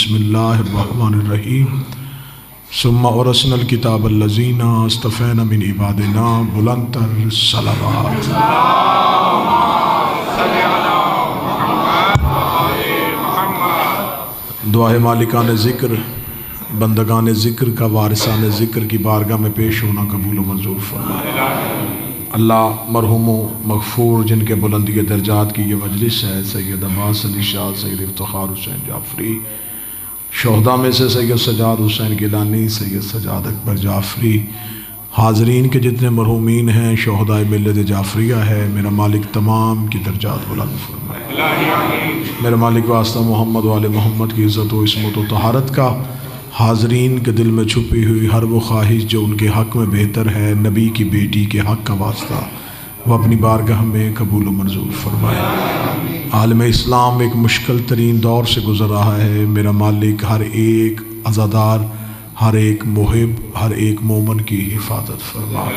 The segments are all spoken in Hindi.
बिस्मिल्लाहिर्रहमानिर्रहीम सुम्मा औरसनल किताबल्लज़ीना अस्तफ़ैना मिन इबादिना बुलंदतर सलावत। दुआए मालिकान ज़िक्र बंदगान ज़िक्र का वारिसान ज़िक्र की बारगाह में पेश होना कबूल व मंजूर फरमाए। अल्लाह मरहुम मग़फ़ूर जिनके बुलंदी दर्जात की ये मजलिस है, सैयद अब्बास अली शाह, सैयद इफ्तिखार हुसैन जाफ़री, शोहदा में से सैयद सजाद हुसैन गिलानी, सैयद सजाद अकबर जाफ़री, हाज़रीन के जितने मरहुमीन हैं, शोहदाए मिल्लत जाफ़रिया है, मेरा मालिक तमाम की दर्जात बुलंद फरमाए। मेरा मालिक वास्ता मोहम्मद वाले मोहम्मद की इज़्ज़त व इस्मत व तहारत का, हाज़रीन के दिल में छुपी हुई हर वो ख्वाहिश जो उनके हक़ में बेहतर है, नबी की बेटी के हक़ का वास्ता वह अपनी बारगाह में कबूल व मंजूर फरमाए। आलम इस्लाम एक मुश्किल तरीन दौर से गुज़र रहा है। मेरा मालिक हर एक अज़ादार, हर एक मुहिब, हर एक मोमन की हिफाजत फरमाए।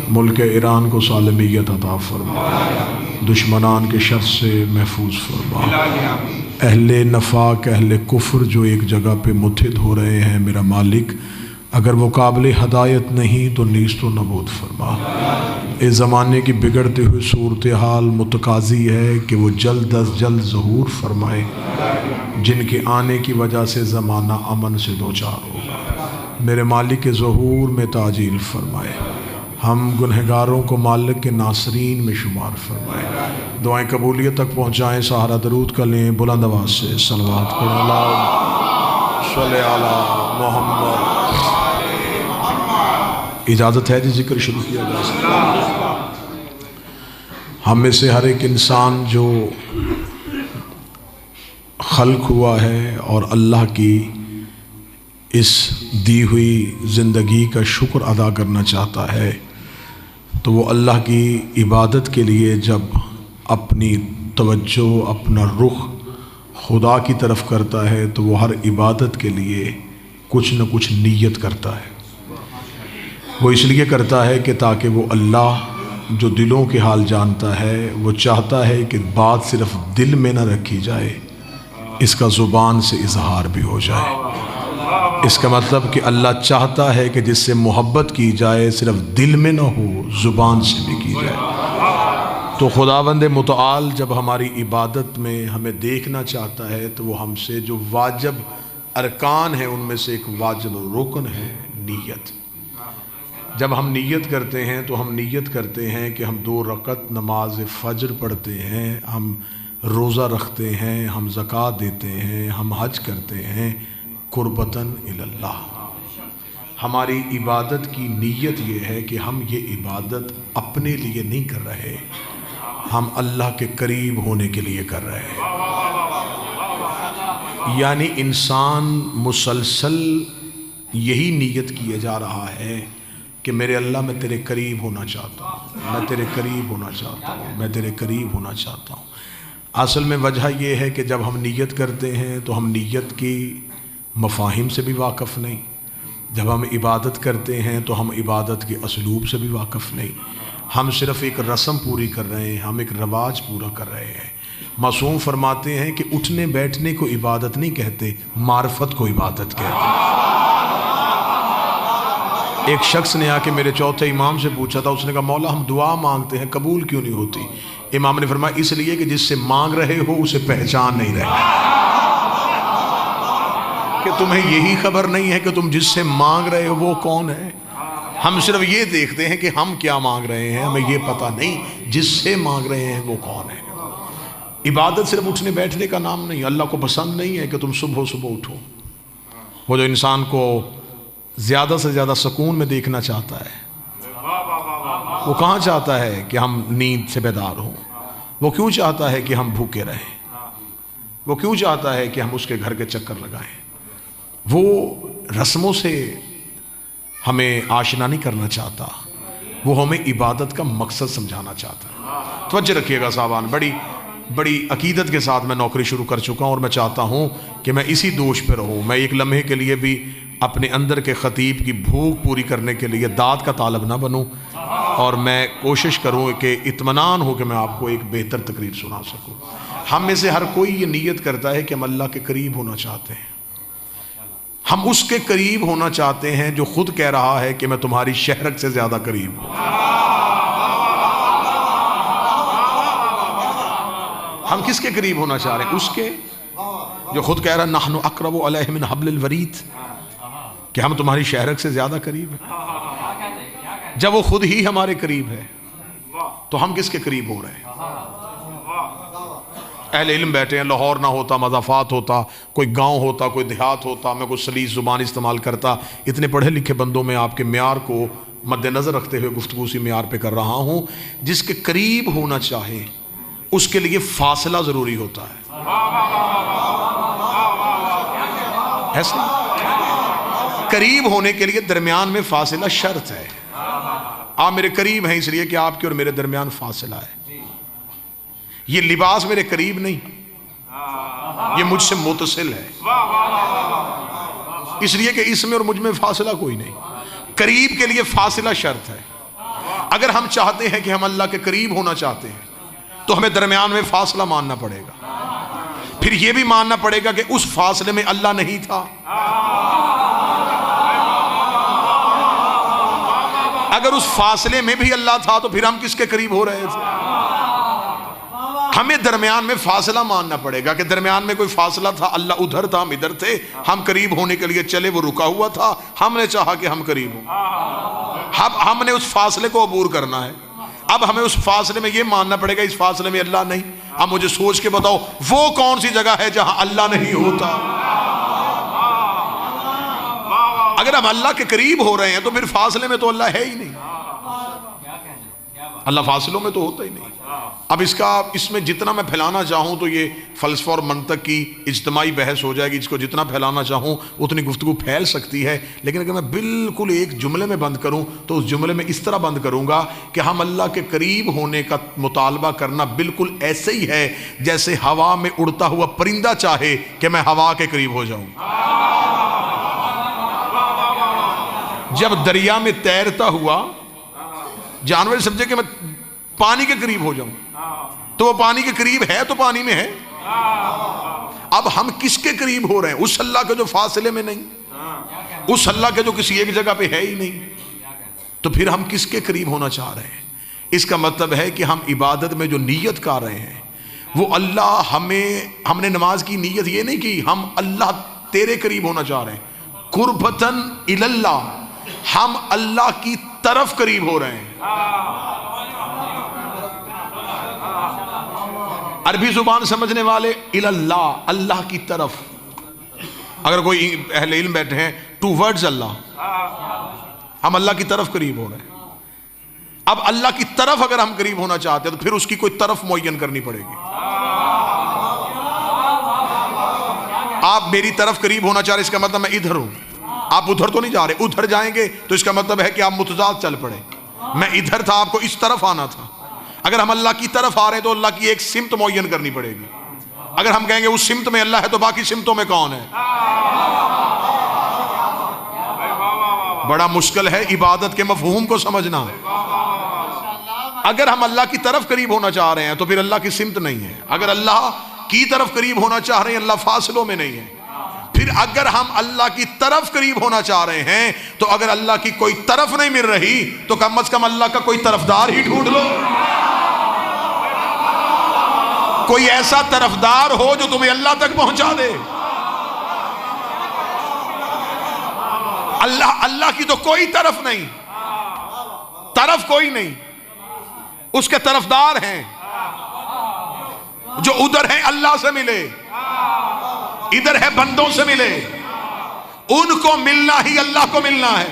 मुल्क ईरान को सालमियत अता फरमाए, दुश्मनान के शर से महफूज फरमाए। अहले नफाक, अहले कुफ्र जो एक जगह पे मुत्हिद हो रहे हैं, मेरा मालिक अगर वो काबिल हदायत नहीं तो नीस्त व नबूद फरमा। इस ज़माने की बिगड़ती हुई सूरत हाल मुतकाज़ी है कि वो जल्द अज जल्द ज़हूर फरमाए, जिनके आने की वजह से ज़माना अमन से दो चार होगा। मेरे मालिक के ज़हूर में ताजील फरमाए, हम गुनहगारों को मालिक के नासरीन में शुमार फरमाए। दुआएं कबूलियत तक पहुँचाएँ, सहारा दरूद कर लें, बुलंद आवाज़ से सलवात पढ़ें अला मोहम्मद। इजाज़त है जी जिक्र शुरू किया जा सकता। हम में से हर एक इंसान जो खल्क हुआ है और अल्लाह की इस दी हुई ज़िंदगी का शुक्र अदा करना चाहता है, तो वो अल्लाह की इबादत के लिए जब अपनी तवज्जो, अपना रुख खुदा की तरफ करता है, तो वो हर इबादत के लिए कुछ न कुछ नीयत करता है। वो इसलिए करता है कि ताकि वो अल्लाह जो दिलों के हाल जानता है, वो चाहता है कि बात सिर्फ दिल में न रखी जाए, इसका ज़ुबान से इजहार भी हो जाए। इसका मतलब कि अल्लाह चाहता है कि जिससे मोहब्बत की जाए सिर्फ दिल में न हो, ज़ुबान से भी की जाए। तो खुदावंद मुतआल जब हमारी इबादत में हमें देखना चाहता है, तो वो हमसे जो वाजिब अरकान है उनमें से एक वाजिब रुकन है नीयत। जब हम नीयत करते हैं तो हम नीयत करते हैं कि हम 2 रकत नमाज फ़ज्र पढ़ते हैं, हम रोज़ा रखते हैं, हम ज़कात देते हैं, हम हज करते हैं कुर्बतन इल्लाह। हमारी इबादत की नीयत ये है कि हम ये इबादत अपने लिए नहीं कर रहे, हम अल्लाह के करीब होने के लिए कर रहे हैं। यानी इंसान मुसलसल यही नीयत किया जा रहा है कि मेरे अल्लाह मैं तेरे करीब होना चाहता हूँ, मैं तेरे करीब होना चाहता हूँ, मैं तेरे करीब होना चाहता हूँ। असल में वजह यह है कि जब हम नीयत करते हैं तो हम नीयत की मफाहिम से भी वाक़फ़ नहीं, जब हम इबादत करते हैं तो हम इबादत के असलूब से भी वाक़फ़ नहीं, हम सिर्फ़ एक रस्म पूरी कर रहे हैं, हम एक रवाज पूरा कर रहे हैं। मासूम फरमाते हैं कि उठने बैठने को इबादत नहीं कहते, मार्फत को इबादत कहते हैं। एक शख्स ने आके मेरे चौथे इमाम से पूछा था, उसने कहा मौला हम दुआ मांगते हैं कबूल क्यों नहीं होती? इमाम ने फरमाया इसलिए कि जिससे मांग रहे हो उसे पहचान नहीं रहे, कि तुम्हें यही खबर नहीं है कि तुम जिससे मांग रहे हो वो कौन है। हम सिर्फ ये देखते हैं कि हम क्या मांग रहे हैं, हमें ये पता नहीं जिससे मांग रहे हैं वो कौन है। इबादत सिर्फ उठने बैठने का नाम नहीं। अल्लाह को पसंद नहीं है कि तुम सुबह सुबह उठो। वो जो इंसान को ज़्यादा से ज़्यादा सुकून में देखना चाहता है, वो कहाँ चाहता है कि हम नींद से बेदार हों? वो क्यों चाहता है कि हम भूखे रहें? वो क्यों चाहता है कि हम उसके घर के चक्कर लगाएं? वो रस्मों से हमें आशना नहीं करना चाहता, वो हमें इबादत का मकसद समझाना चाहता है। तवज्जो रखिएगा साहबान, बड़ी अकीदत के साथ मैं नौकरी शुरू कर चुका हूँ और मैं चाहता हूँ कि मैं इसी दोष पर रहूँ। मैं एक लम्हे के लिए भी अपने अंदर के ख़तीब की भूख पूरी करने के लिए दाद का तालब ना बनूँ, और मैं कोशिश करूँ कि इत्मीनान हो कि मैं आपको एक बेहतर तकरीर सुना सकूँ। हम में से हर कोई ये नीयत करता है कि हम अल्लाह के करीब होना चाहते हैं, हम उसके करीब होना चाहते हैं जो खुद कह रहा है कि मैं तुम्हारी शहरत से ज्यादा करीब हूं। हम किसके करीब होना चाह रहे हैं? उसके जो खुद कह रहा है नहनु अक़रबु अलैहि मिन हब्लिल वरीद, कि हम तुम्हारी शहरत से ज्यादा करीब हैं। जब वो खुद ही हमारे करीब है तो हम किसके करीब हो रहे हैं? अहले इल्म बैठे हैं, लाहौर ना होता, मज़ाफ़ात होता, कोई गांव होता, कोई देहात होता, मैं कोई सलीस ज़ुबान इस्तेमाल करता। इतने पढ़े लिखे बंदों में आपके म्यार को मद्देनज़र रखते हुए गुफ्तगू उसी म्यार पे कर रहा हूँ। जिसके करीब होना चाहे उसके लिए फासला ज़रूरी होता है। ऐसा करीब होने के लिए दरमियान में फासला शर्त है। आप मेरे करीब हैं इसलिए कि आपके और मेरे दरमियान फासला है। ये लिबास मेरे करीब नहीं, ये मुझसे मुतसिल है, इसलिए कि इसमें और मुझ में फासला कोई नहीं। करीब के लिए फासला शर्त है। अगर हम चाहते हैं कि हम अल्लाह के करीब होना चाहते हैं तो हमें दरमियान में फासला मानना पड़ेगा। फिर यह भी मानना पड़ेगा कि उस फासले में अल्लाह नहीं था। अगर उस फासले में भी अल्लाह था तो फिर हम किसके करीब हो रहे थे? हमें दरमियान में फासला मानना पड़ेगा कि दरमियान में कोई फासला था, अल्लाह उधर था, हम इधर थे, हम करीब होने के लिए चले, वो रुका हुआ था, हमने चाहा कि हम करीब हों। अब हमने उस फासले को अबूर करना है। अब हमें उस फासले में ये मानना पड़ेगा इस फासले में अल्लाह नहीं। अब मुझे सोच के बताओ वो कौन सी जगह है जहां अल्लाह नहीं होता? अगर हम अल्लाह के करीब हो रहे हैं तो फिर फासले में तो अल्लाह है ही नहीं। अल्लाह फासलों में तो होता ही नहीं। अब इसमें जितना मैं फैलाना चाहूँ तो ये फ़लसफ़ा और मंतक की इज्तिमाई बहस हो जाएगी। इसको जितना फैलाना चाहूँ उतनी गुफ्तगू फैल सकती है। लेकिन अगर मैं बिल्कुल एक जुमले में बंद करूँ तो उस जुमले में इस तरह बंद करूँगा कि हम अल्लाह के करीब होने का मुतालबा करना बिल्कुल ऐसे ही है जैसे हवा में उड़ता हुआ परिंदा चाहे कि मैं हवा के करीब हो जाऊँ। जब दरिया में तैरता हुआ जानवर समझे कि मैं पानी के करीब हो जाऊं, तो वो पानी के करीब है तो पानी में है। अब हम किसके करीब हो रहे हैं? उस अल्लाह के जो फासले में नहीं, उस अल्लाह के जो किसी एक जगह पे है ही नहीं। तो फिर हम किसके करीब होना चाह रहे हैं? इसका मतलब है कि हम इबादत में जो नीयत कर रहे हैं वो अल्लाह हमने नमाज की नीयत ये नहीं की, हम अल्लाह तेरे करीब होना चाह रहे हैं। कुर्बतन इलल्लाह, हम अल्लाह की तरफ करीब हो रहे हैं। अरबी जुबान समझने वाले इलल्लाह, अल्लाह की तरफ। अगर कोई अहले इल्म बैठे हैं टूवर्ड्स अल्लाह, हम अल्लाह की तरफ करीब हो रहे हैं। अब अल्लाह की तरफ अगर हम करीब होना चाहते हैं तो फिर उसकी कोई तरफ मुअय्यन करनी पड़ेगी। आप मेरी तरफ करीब होना चाह रहे, इसका मतलब मैं इधर हूं, आप उधर तो नहीं जा रहे। उधर जाएंगे तो इसका मतलब है कि आप मुतजाद चल पड़े। मैं इधर था, आपको इस तरफ आना था। अगर हम अल्लाह की तरफ आ रहे हैं तो अल्लाह की एक सिमत मुअय्यन करनी पड़ेगी। अगर हम कहेंगे उस सिमत में अल्लाह है तो बाकी सिमतों में कौन है? बड़ा मुश्किल है इबादत के मफहूम को समझना। अगर हम अल्लाह की तरफ करीब होना चाह रहे हैं तो फिर अल्लाह की सिमत नहीं है। अगर अल्लाह की तरफ करीब होना चाह रहे हैं, अल्लाह फासलों में नहीं है। फिर अगर हम अल्लाह की तरफ करीब होना चाह रहे हैं तो अगर अल्लाह की कोई तरफ नहीं मिल रही तो कम से कम अल्लाह का कोई तरफदार ही ढूंढ लो। कोई ऐसा तरफदार हो जो तुम्हें अल्लाह तक पहुंचा दे। अल्लाह की तो कोई तरफ नहीं, तरफ कोई नहीं, उसके तरफदार हैं जो उधर है अल्लाह से मिले, इधर है बंदों से मिले। उनको मिलना ही अल्लाह को मिलना है,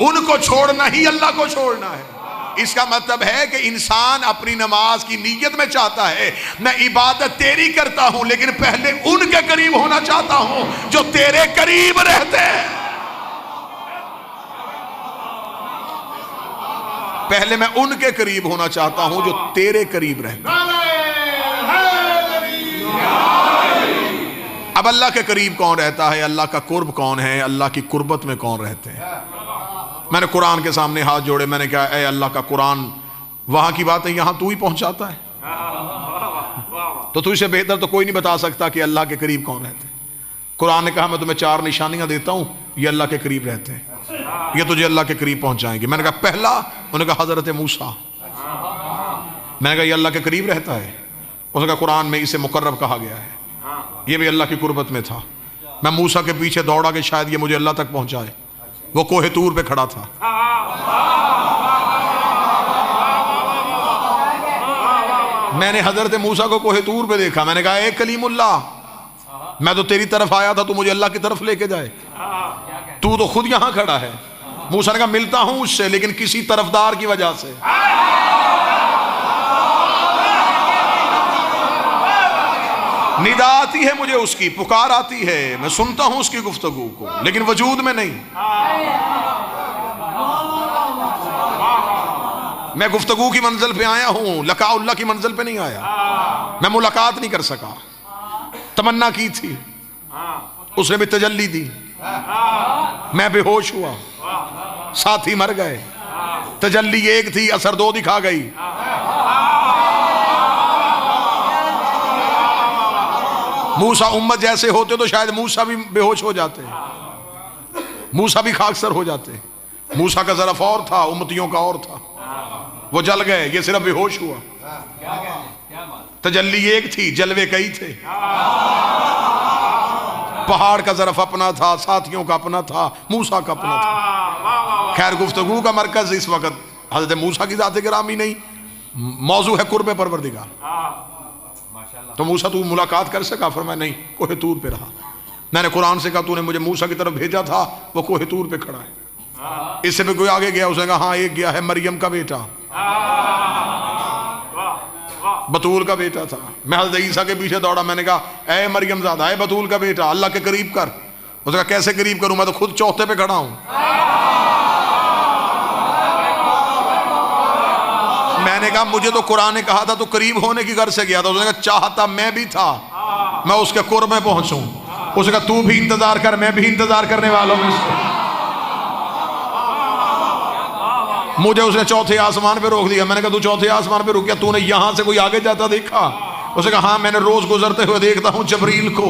उनको छोड़ना ही अल्लाह को छोड़ना है। इसका मतलब है कि इंसान अपनी नमाज की नीयत में चाहता है मैं इबादत तेरी करता हूं, लेकिन पहले उनके करीब होना चाहता हूं जो तेरे करीब रहते हैं। पहले मैं उनके करीब होना चाहता हूं जो तेरे करीब रहते हैं। अब अल्लाह के करीब कौन रहता है? अल्लाह का कुर्ब कौन है? अल्लाह की कुर्बत में कौन रहते हैं? मैंने कुरान के सामने हाथ जोड़े, मैंने कहा ऐ अल्लाह का कुरान, वहां की बातें यहां तू ही पहुंचाता है, तो तुझसे बेहतर तो कोई नहीं बता सकता कि अल्लाह के करीब कौन रहते हैं। कुरान ने कहा मैं तुम्हें 4 निशानियां देता हूं, ये अल्लाह के करीब रहते हैं, ये तुझे अल्लाह के करीब पहुंचाएंगे। मैंने कहा पहला, उन्होंने कहा हजरत मूसा। मैंने कहा ये अल्लाह के करीब रहता है? उसने कहा कुरान में इसे मुकर्रब कहा गया है, ये भी अल्लाह की कुर्बत में था। मैं मूसा के पीछे दौड़ा कि शायद ये मुझे अल्लाह तक पहुंचाए। वो कोहे तूर पे खड़ा था। मैंने हजरत मूसा को कोहे तूर पे देखा। मैंने कहा ए कलीमुल्लाह, मैं तो तेरी तरफ आया था, तू मुझे अल्लाह की तरफ लेके जाए, तू तो खुद यहां खड़ा है। मूसा ने कहा मिलता हूं उससे, लेकिन किसी तरफदार की वजह से। निदा आती है मुझे उसकी, पुकार आती है, मैं सुनता हूं उसकी गुफ्तगू को, लेकिन वजूद में नहीं। मैं गुफ्तगू की मंजिल पे आया हूं, लकाउल्लाह की मंजिल पे नहीं आया। मैं मुलाकात नहीं कर सका। तमन्ना की थी, उसने भी तजल्ली दी, मैं बेहोश हुआ, साथी मर गए। तजल्ली एक थी, असर 2 दिखा गई। मूसा उम्मत जैसे होते तो शायद मूसा भी बेहोश हो जाते, मूसा भी खाकसर हो जाते। मूसा का ज़रफ़ और था, उम्मतियों का और था। वो जल गए, ये सिर्फ बेहोश हुआ। तजल्ली एक थी, जलवे कई थे। पहाड़ का ज़रफ़ अपना था, साथियों का अपना था, मूसा का अपना था। खैर गुफ्तगू का मरकज इस वक्त हज़रत मूसा की ज़ात गिरामी नहीं, मौजू है कुर्ब परवरदिगार। तो मूसा तू मुलाकात कर सका? फरमाया नहीं, कोहे तूर पे रहा। मैंने कुरान से कहा तूने मुझे मूसा की तरफ भेजा था, वो कोहे तूर पे खड़ा है। इससे भी कोई आगे गया? उसने कहा हाँ एक गया है, मरियम का बेटा, बतूल का बेटा था। मैं हज़रत ईसा के पीछे दौड़ा। मैंने कहा ए मरियम ज़ादा, ए बतूल का बेटा, अल्लाह के करीब कर। उसने कहा कैसे करीब करूं, मैं तो खुद चौथे पे खड़ा हूं। मैंने कहा मुझे तो कुरान ने कहा था तो करीब होने की गर्ज से गया था। उसने कहा चाहता मैं भी था मैं उसके कुर्ब में पहुंचूं। उसने कहा तू भी इंतजार कर, मैं भी इंतजार करने वालों में से। मुझे उसने चौथे आसमान पे रोक दिया। मैंने कहा तू चौथे आसमान पे रुक गया, तूने यहां से कोई आगे जाता देखा? उसने कहा हाँ, मैंने रोज गुजरते हुए देखता हूं जबरील को,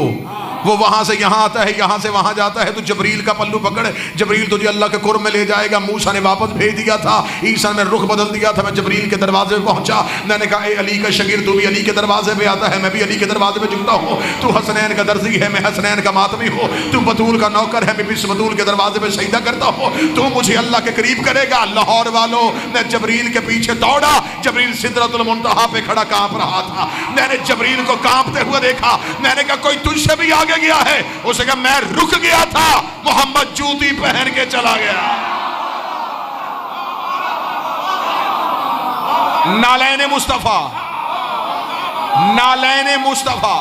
वो वहां से यहां आता है, यहां से वहां जाता है। तो जबरील का पल्लू पकड़, जबरील तुझे अल्लाह के कुर्ब में ले जाएगा। मूसा ने वापस भेज दिया था, ईसा ने रुख बदल दिया था। मैं जबरील के दरवाजे पे पहुंचा। मैंने कहा ए अली का शगीर, तू भी अली के दरवाजे पे आता है, मैं भी अली के दरवाजे पे झुकता हूँ। तू हसनैन का दर्जी है, मैं हसनैन का मातमी हूँ। तू बतूल का नौकर है, मैं भी बतूल के दरवाजे पे सजदा करता हूँ। तू मुझे अल्लाह के करीब करेगा। लाहौर वालों, मैं जबरील के पीछे दौड़ा। जबरील सिदरतुल मुंतहा पे खड़ा कांप रहा था। मैंने जबरील को कांपते हुए देखा। मैंने कहा कोई तुझसे भी आगे गया है? उसने कहा मैं रुक गया था, मोहम्मद जूती पहन के चला गया। नालैने मुस्तफा, नालैने मुस्तफा,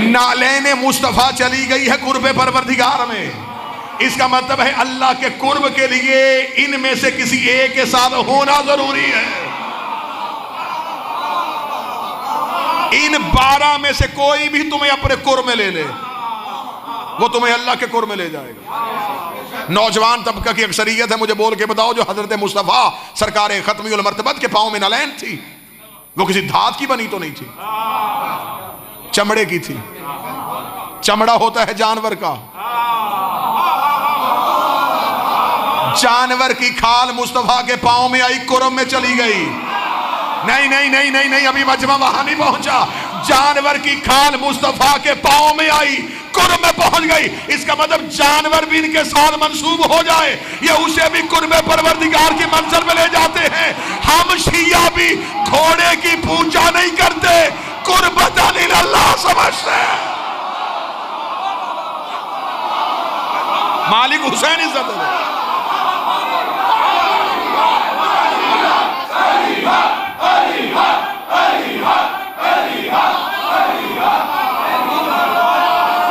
नालैने मुस्तफा चली गई है कुर्बे परवरदिगार में। इसका मतलब है अल्लाह के कुर्ब के लिए इनमें से किसी एक के साथ होना जरूरी है। इन 12 में से कोई भी तुम्हें अपने कुर्ब में ले ले, वो तुम्हें अल्लाह के कुर्ब में ले जाएगा। नौजवान तबका की अक्सरियत है, मुझे बोल के बताओ जो हजरत मुस्तफा सरकार खत्मी मर्तबत के पांव में नालैन थी, वो किसी धात की बनी तो नहीं थी, चमड़े की थी। चमड़ा होता है जानवर का, जानवर की खाल मुस्तफा के पांव में आई, कुर्ब में चली गई। नहीं नहीं नहीं नहीं नहीं, अभी मजमा वहां नहीं पहुंचा। जानवर की खाल मुस्तफा के पांव में आई, कुर्ब में पहुंच गई। इसका मतलब जानवर भी इनके साथ मंसूब हो जाए, ये उसे भी कुर्ब परवरदिगार की मंजिल में ले जाते हैं। हम शिया भी घोड़े की पूजा नहीं करते, कुर्बतन इल्लल्लाह समझते हैं। मालिक हुसैन इज्जत है।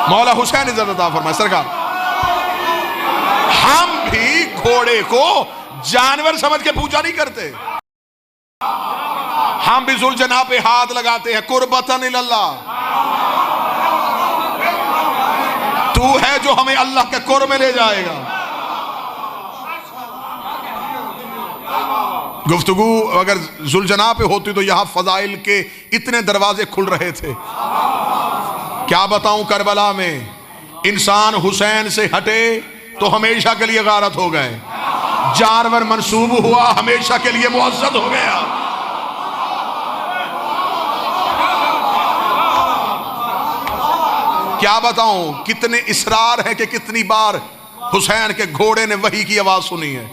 मौला हुसैन इज्जत अता फरमाए सरकार। हम भी घोड़े को जानवर समझ के पूजा नहीं करते, हम भी जुल्जना पे हाथ लगाते हैं, कुर्बतन इल्लल्लाह। तू है जो हमें अल्लाह के कुर्ब में ले जाएगा। गुफ्तगू अगर जुलजना पे होती तो यहाँ फजाइल के इतने दरवाजे खुल रहे थे। क्या बताऊं, करबला में इंसान हुसैन से हटे तो हमेशा के लिए गारत हो गए, जानवर मंसूब हुआ हमेशा के लिए मुअज़्ज़द हो गया। क्या बताऊं, कितने इसरार है कि कितनी बार हुसैन के घोड़े ने वही की आवाज सुनी है।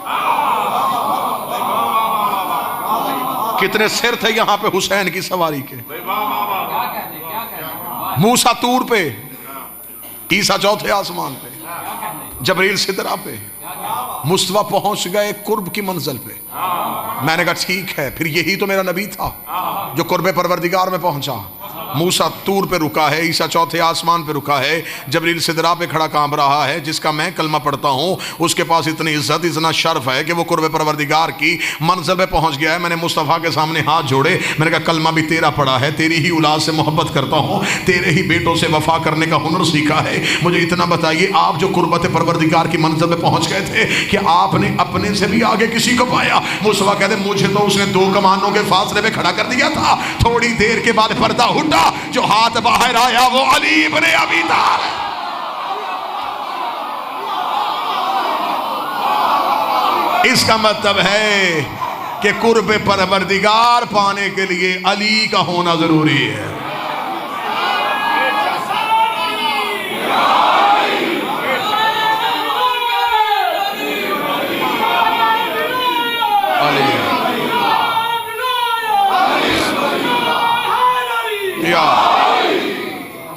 कितने सिर थे यहां पे हुसैन की सवारी के। मूसा तूर पे, ईसा चौथे आसमान पे, जबरील सिदरा पे, मुस्तफा पहुंच गए कुर्ब की मंजिल पे। मैंने कहा ठीक है, फिर यही तो मेरा नबी था जो कुर्ब परवरदिगार में पहुंचा। मूसा तूर पे रुका है, ईसा चौथे आसमान पे रुका है, जबरील सिदरा पे खड़ा कांप रहा है। जिसका मैं कलमा पढ़ता हूँ उसके पास इतनी इज्जत, इतना शर्फ है कि वो कुर्ब परवरदिगार की मंजिल पे पहुंच गया है। मैंने मुस्तफ़ा के सामने हाथ जोड़े, मैंने कहा कलमा भी तेरा पढ़ा है, तेरी ही औलाद से मोहब्बत करता हूँ, तेरे ही बेटों से वफा करने का हुनर सीखा है। मुझे इतना बताइए, आप जो कुर्बत परवरदिगार की मंजिल पे पहुंच गए थे, कि आपने अपने से भी आगे किसी को पाया? मुस्तफ़ा कहते मुझे तो उसने 2 कमानों के फासले में खड़ा कर दिया था। थोड़ी देर के बाद पर्दा उठा, जो हाथ बाहर आया वो अली इब्ने अबी तालिब। इसका मतलब है कि कुर्ब परवरदिगार पाने के लिए अली का होना जरूरी है।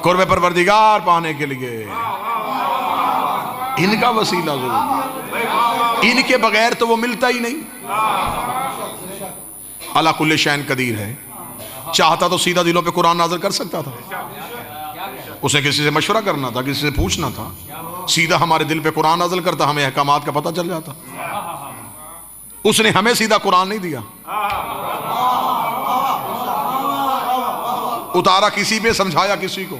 कुर्ब परवरदिगार पाने के लिए इनका वसीला जरूरी, इनके बगैर तो वो मिलता ही नहीं। अला कुल्ले शैन कदीर है, चाहता तो सीधा दिलों पे कुरान नाज़िल कर सकता था। उसे किसी से मशवरा करना था, किसी से पूछना था, सीधा हमारे दिल पे कुरान नाज़िल करता, हमें अहकामात का पता चल जाता। उसने हमें सीधा कुरान नहीं दिया, उतारा किसी पे, समझाया किसी को।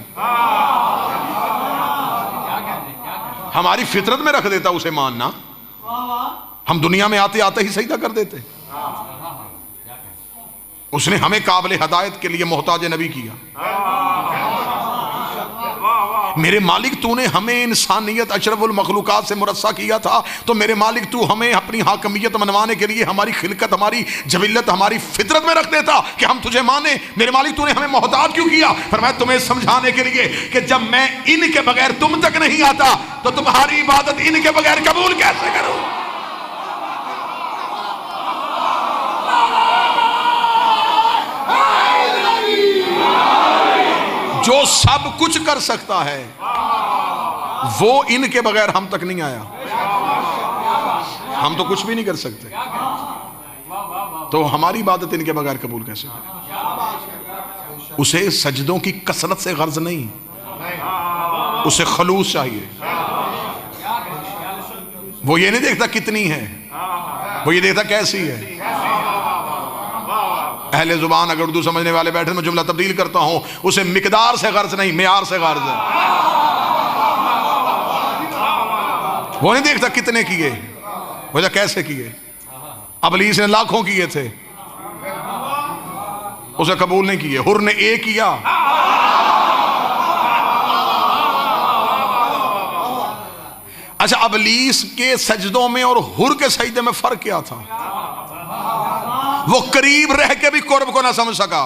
हमारी फितरत में रख देता उसे मानना, हम दुनिया में आते आते ही सजदा कर देते। उसने हमें काबिल हदायत के लिए मोहताज नबी किया। मेरे मालिक तूने हमें इंसानियत अशरफुल मखलूकात से मुरस्सा किया था, तो मेरे मालिक तू हमें अपनी हाकमियत मनवाने के लिए हमारी खिलकत, हमारी जबिल्लत, हमारी फितरत में रख देता कि हम तुझे माने। मेरे मालिक तूने हमें मोहताज क्यों किया? फरमाया तुम्हें समझाने के लिए कि जब मैं इनके बगैर तुम तक नहीं आता तो तुम्हारी इबादत इनके बगैर कबूल कैसे करूं? जो सब कुछ कर सकता है वो इनके बगैर हम तक नहीं आया। हम तो कुछ भी नहीं कर सकते, तो हमारी इबादत इनके बगैर कबूल कैसे करें? उसे सजदों की कसरत से गर्ज नहीं, उसे खलूस चाहिए। वो ये नहीं देखता कितनी है, वो ये देखता कैसी है। अहले जुबान अगर उर्दू समझने वाले बैठे, मैं जुमला तब्दील करता हूं, उसे मिकदार से गर्ज नहीं, मेयार से गर्ज है। वो नहीं देखता कितने किए, वो कैसे किए। अबलीस ने लाखों किए थे, उसे कबूल नहीं किए। हुर ने एक किया, अच्छा अबलीस के सजदों में और हुर के सजदे में फर्क क्या था? वो करीब रह के भी कुर्ब को ना समझ सका।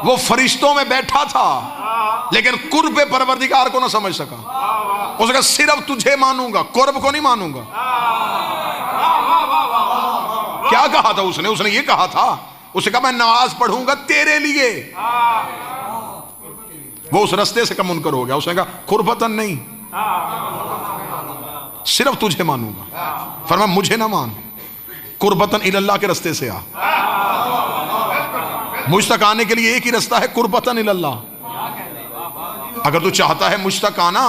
वो फरिश्तों में बैठा था लेकिन कुर्ब परवरदिगार को ना समझ सका। उसने कहा सिर्फ तुझे मानूंगा, कुर्ब को नहीं मानूंगा। क्या कहा था उसने? उसने ये कहा था, उसने कहा मैं नमाज पढ़ूंगा तेरे लिए। वो उस रास्ते से कम मुनकर हो गया। उसने कहा कुर्बतन नहीं, सिर्फ तुझे मानूंगा। फरमाया मुझे ना मान, कुर्बतन इल्लाह के रास्ते से आ। मुझ तक आने के लिए एक ही रास्ता है, कुर्बतन इल्लाह। अगर तू चाहता है मुझ तक आना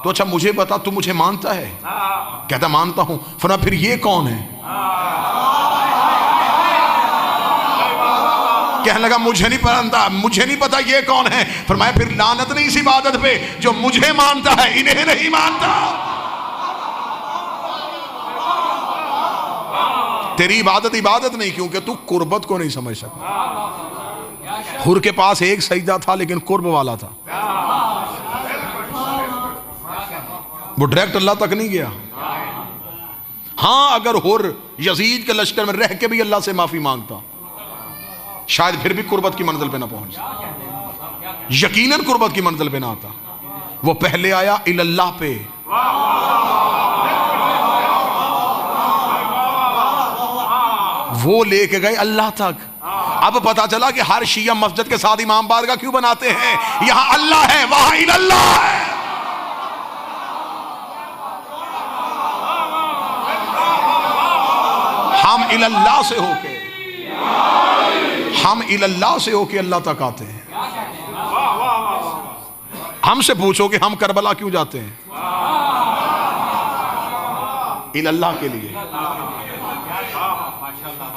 तो अच्छा मुझे बता, तू मुझे मानता है? कहता मानता हूं। फरमाया फिर ये कौन है? कहने लगा मुझे नहीं पता ये कौन है। फरमाया फिर लानत नहीं इस इबादत पे जो मुझे मानता है, इन्हें नहीं मानता। तेरी इबादत इबादत नहीं, क्योंकि तू कुर्बत को नहीं समझ सका। हुर के पास एक सजदा था लेकिन कुर्ब वाला था, वो डायरेक्ट अल्लाह तक नहीं गया। हाँ, अगर हुर यजीद के लश्कर में रह के भी अल्लाह से माफी मांगता, शायद फिर भी कुर्बत की मंजिल पे ना पहुंच, यकीनन कुर्बत की मंजिल पे ना आता। वो पहले आया इल्लल्लाह पे, वो लेके गए अल्लाह तक। अब पता चला कि हर शिया मस्जिद के साथ इमाम बारगाह क्यों बनाते हैं, यहां अल्लाह है वहां इल्लल्लाह है। हम इल्लल्लाह से होके अल्लाह तक आते हैं। हमसे पूछो कि हम करबला क्यों जाते हैं, इल्लल्लाह के लिए।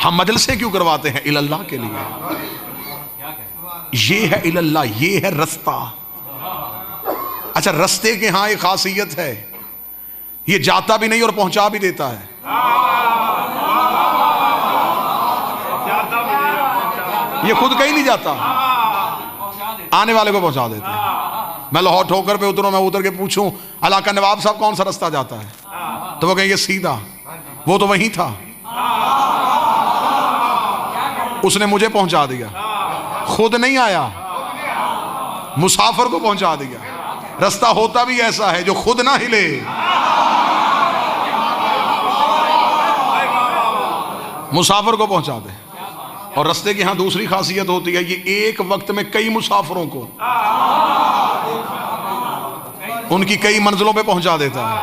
हम मजलिसे क्यों करवाते हैं, इल्लल्लाह के लिए। ये है इल्लल्लाह, ये है रास्ता। अच्छा, रास्ते के यहां एक खासियत है, ये जाता भी नहीं और पहुंचा भी देता है। ये खुद कहीं नहीं जाता, आने वाले को पहुंचा देते हैं। मैं लाहौर ठोकर पे उतरूं, मैं उतर के पूछूं अलाका नवाब साहब कौन सा रास्ता जाता है, तो वो कहेंगे सीधा, वो तो वहीं था, उसने मुझे पहुंचा दिया, खुद नहीं आया, मुसाफिर को पहुंचा दिया। रास्ता होता भी ऐसा है जो खुद ना हिले, मुसाफिर को पहुंचा दे। और रास्ते की यहां दूसरी खासियत होती है, ये एक वक्त में कई मुसाफिरों को उनकी कई मंजिलों पे पहुंचा देता है।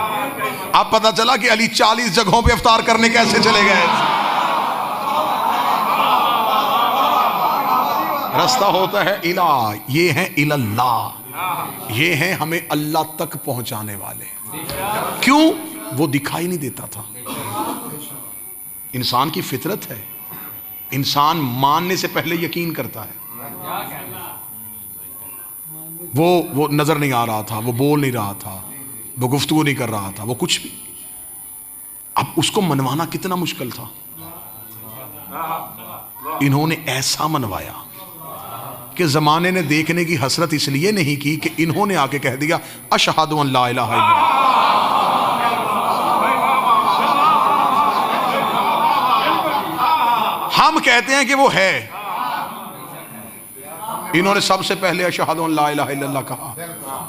अब पता चला कि अली 40 जगहों पे इफ्तार करने कैसे चले गए। रास्ता होता है इला, ये है इल्लल्लाह, ये है हमें अल्लाह तक पहुंचाने वाले। क्यों? वो दिखाई नहीं देता था। इंसान की फितरत है, इंसान मानने से पहले यकीन करता है। वो नजर नहीं आ रहा था, वो बोल नहीं रहा था, वो गुफ्तगू नहीं कर रहा था, वो कुछ भी। अब उसको मनवाना कितना मुश्किल था। इन्होंने ऐसा मनवाया कि जमाने ने देखने की हसरत इसलिए नहीं की कि इन्होंने आके कह दिया अशहदु अन ला इलाहा इल्लल्लाह। हम कहते हैं कि वो है, इन्होंने सबसे पहले अशहदु अन ला इलाहा इल्लल्लाह कहा।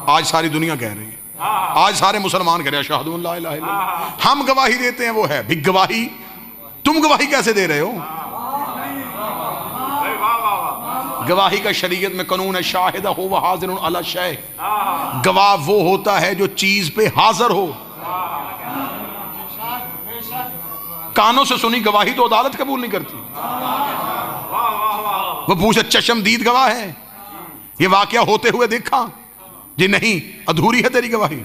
आज सारी दुनिया कह रही है, आज सारे मुसलमान कह रहे हैं अशहदु अन ला इलाहा इल्लल्लाह। हम गवाही देते हैं वो है भी। गवाही तुम गवाही कैसे दे रहे हो? गवाही का शरीयत में कानून है, शाहिद हो व हाजिर अला शै। गवाह वो होता है जो चीज पे हाजिर हो। कानों से सुनी गवाही तो अदालत कबूल नहीं करती। वो पूछे चशमदीद गवाह है, ये वाकया होते हुए देखा? जी नहीं, अधूरी है तेरी गवाही।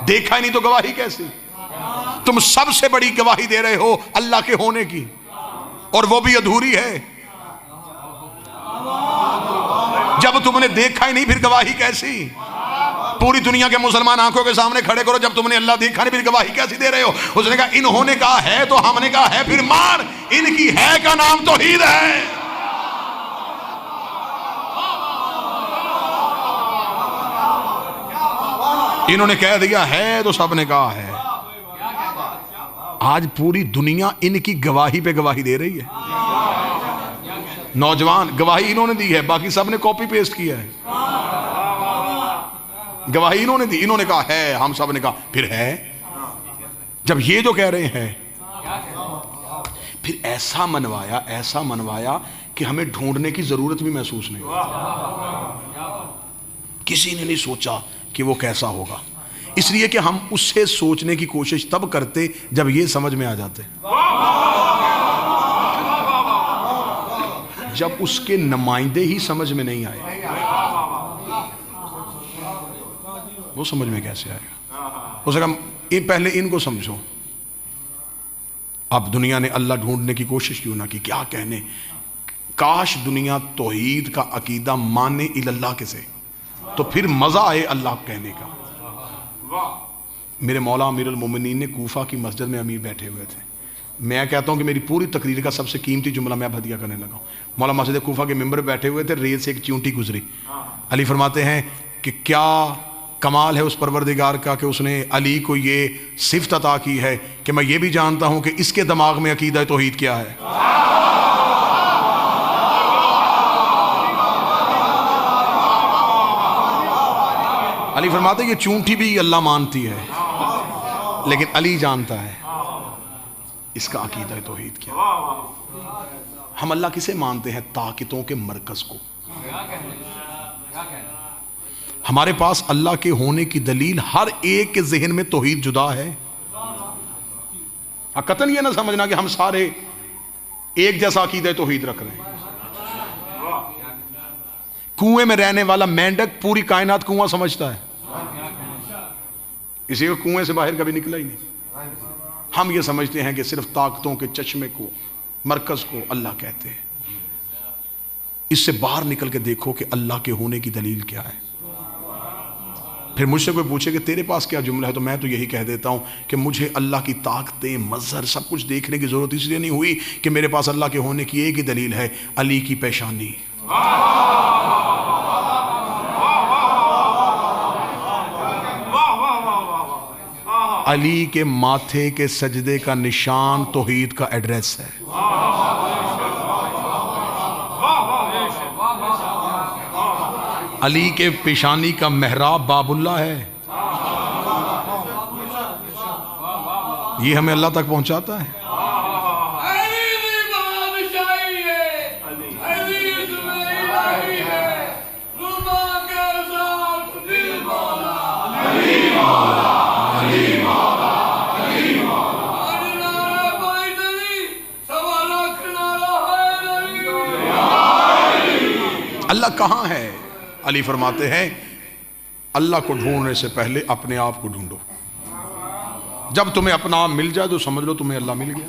देखा ही नहीं तो गवाही कैसी? तुम सबसे बड़ी गवाही दे रहे हो अल्लाह के होने की, और वो भी अधूरी है। जब तुमने देखा ही नहीं फिर गवाही कैसी? पूरी दुनिया के मुसलमान आंखों के सामने खड़े करो, जब तुमने अल्लाह देखा नहीं फिर गवाही कैसी दे रहे हो? उसने कहा इन्होंने कहा है तो हमने कहा है, फिर मान, इनकी है का नाम तौहीद है। इन्होंने कह दिया है तो सबने कहा है। आज पूरी दुनिया इनकी गवाही पे गवाही दे रही है। नौजवान गवाही इन्होंने दी है, बाकी सबने कॉपी पेस्ट किया है। गवाही इन्होंने दी, इन्होंने कहा है, हम सब ने कहा फिर है। जब ये जो कह रहे हैं, फिर ऐसा मनवाया कि हमें ढूंढने की जरूरत भी महसूस नहीं। किसी ने नहीं सोचा कि वो कैसा होगा, इसलिए कि हम उससे सोचने की कोशिश तब करते जब ये समझ में आ जाते। जब उसके नुमाइंदे ही समझ में नहीं आए, वो समझ में कैसे आएगा? हो सका पहले इनको समझो। अब दुनिया ने अल्लाह ढूंढने की कोशिश क्यों ना की? क्या कहने, काश दुनिया तौहीद का अकीदा माने इल्लल्लाह के से, तो फिर मजा आए अल्लाह कहने का। मेरे मौला अमीरुल मोमिनीन ने कूफा की मस्जिद में अमीर बैठे हुए थे, मैं कहता हूँ कि मेरी पूरी तकरीर का सबसे कीमती जुमला मैं अब हदिया करने लगा हूँ। मौला मस्जिद कूफा के मिंबर पर बैठे हुए थे, रेत से एक चींटी गुजरी। अली फरमाते हैं कि क्या कमाल है उस परवरदिगार का कि उसने अली को ये सिफ्त अता की है कि मैं ये भी जानता हूँ कि इसके दिमाग में अकीदा तौहीद क्या है। अली फरमाते ये चूंटी भी अल्लाह मानती है, लेकिन अली जानता है इसका अकीदा तौहीद क्या। हम अल्लाह किसे मानते हैं? ताकतों के मरकज को। हमारे पास अल्लाह के होने की दलील हर एक के जहन में तौहीद जुदा है। कतन ये ना समझना कि हम सारे एक जैसा अकीदा तौहीद रख रहे हैं। कुएं में रहने वाला मेंढक पूरी कायनात कुआं समझता है, इसी को कुएं से बाहर कभी निकला ही नहीं। हम ये समझते हैं कि सिर्फ ताकतों के चश्मे को, मरकज को अल्लाह कहते हैं। इससे बाहर निकल के देखो कि अल्लाह के होने की दलील क्या है। फिर मुझसे कोई पूछे कि तेरे पास क्या जुमला है, तो मैं तो यही कह देता हूं कि मुझे अल्लाह की ताकतें, मज़हर सब कुछ देखने की जरूरत इसलिए नहीं हुई कि मेरे पास अल्लाह के होने की एक ही दलील है, अली की पेशानी। अली के माथे के सजदे का निशान तौहीद का एड्रेस है। अली के पेशानी का मेहराब बाबुल्ला है। ये हमें अल्लाह तक पहुंचाता है। अल्लाह कहाँ है? अली फरमाते हैं अल्लाह को ढूंढने से पहले अपने आप को ढूंढो। जब तुम्हें अपना आप मिल जाए तो समझ लो तुम्हें अल्लाह मिल गया।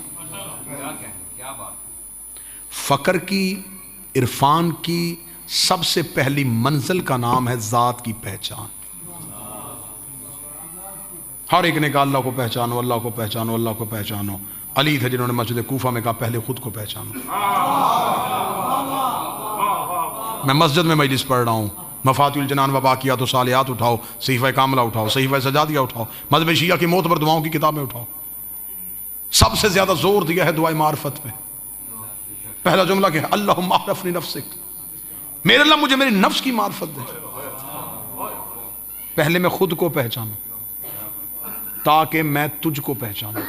फकर की, इरफान की सबसे पहली मंजिल का नाम है जात की पहचान। हर एक ने कहा अल्लाह को पहचानो, अल्लाह को पहचानो, अल्लाह को पहचानो। अली थे जिन्होंने मस्जिद कूफा में कहा पहले खुद को पहचानो। मैं मस्जिद में मजलिस पढ़ रहा हूँ, मफातिउल जनान व बाकियात व सालियात उठाओ, सहीफ़ा कामिला उठाओ, सहीफ़ा सजादिया उठाओ, मज़हब शिया की मोतबर दुआओं की किताबें उठाओ। सबसे ज्यादा जोर दिया है दुआए मार्फत पे। पहला जुमला क्या है? अल्लाहुम्मा अरफ़नी नफ्सिक, मेरे अल्लाह मुझे मेरी नफ्स की मार्फत दे। पहले मैं खुद को पहचानूं ताकि मैं तुझको पहचानूं।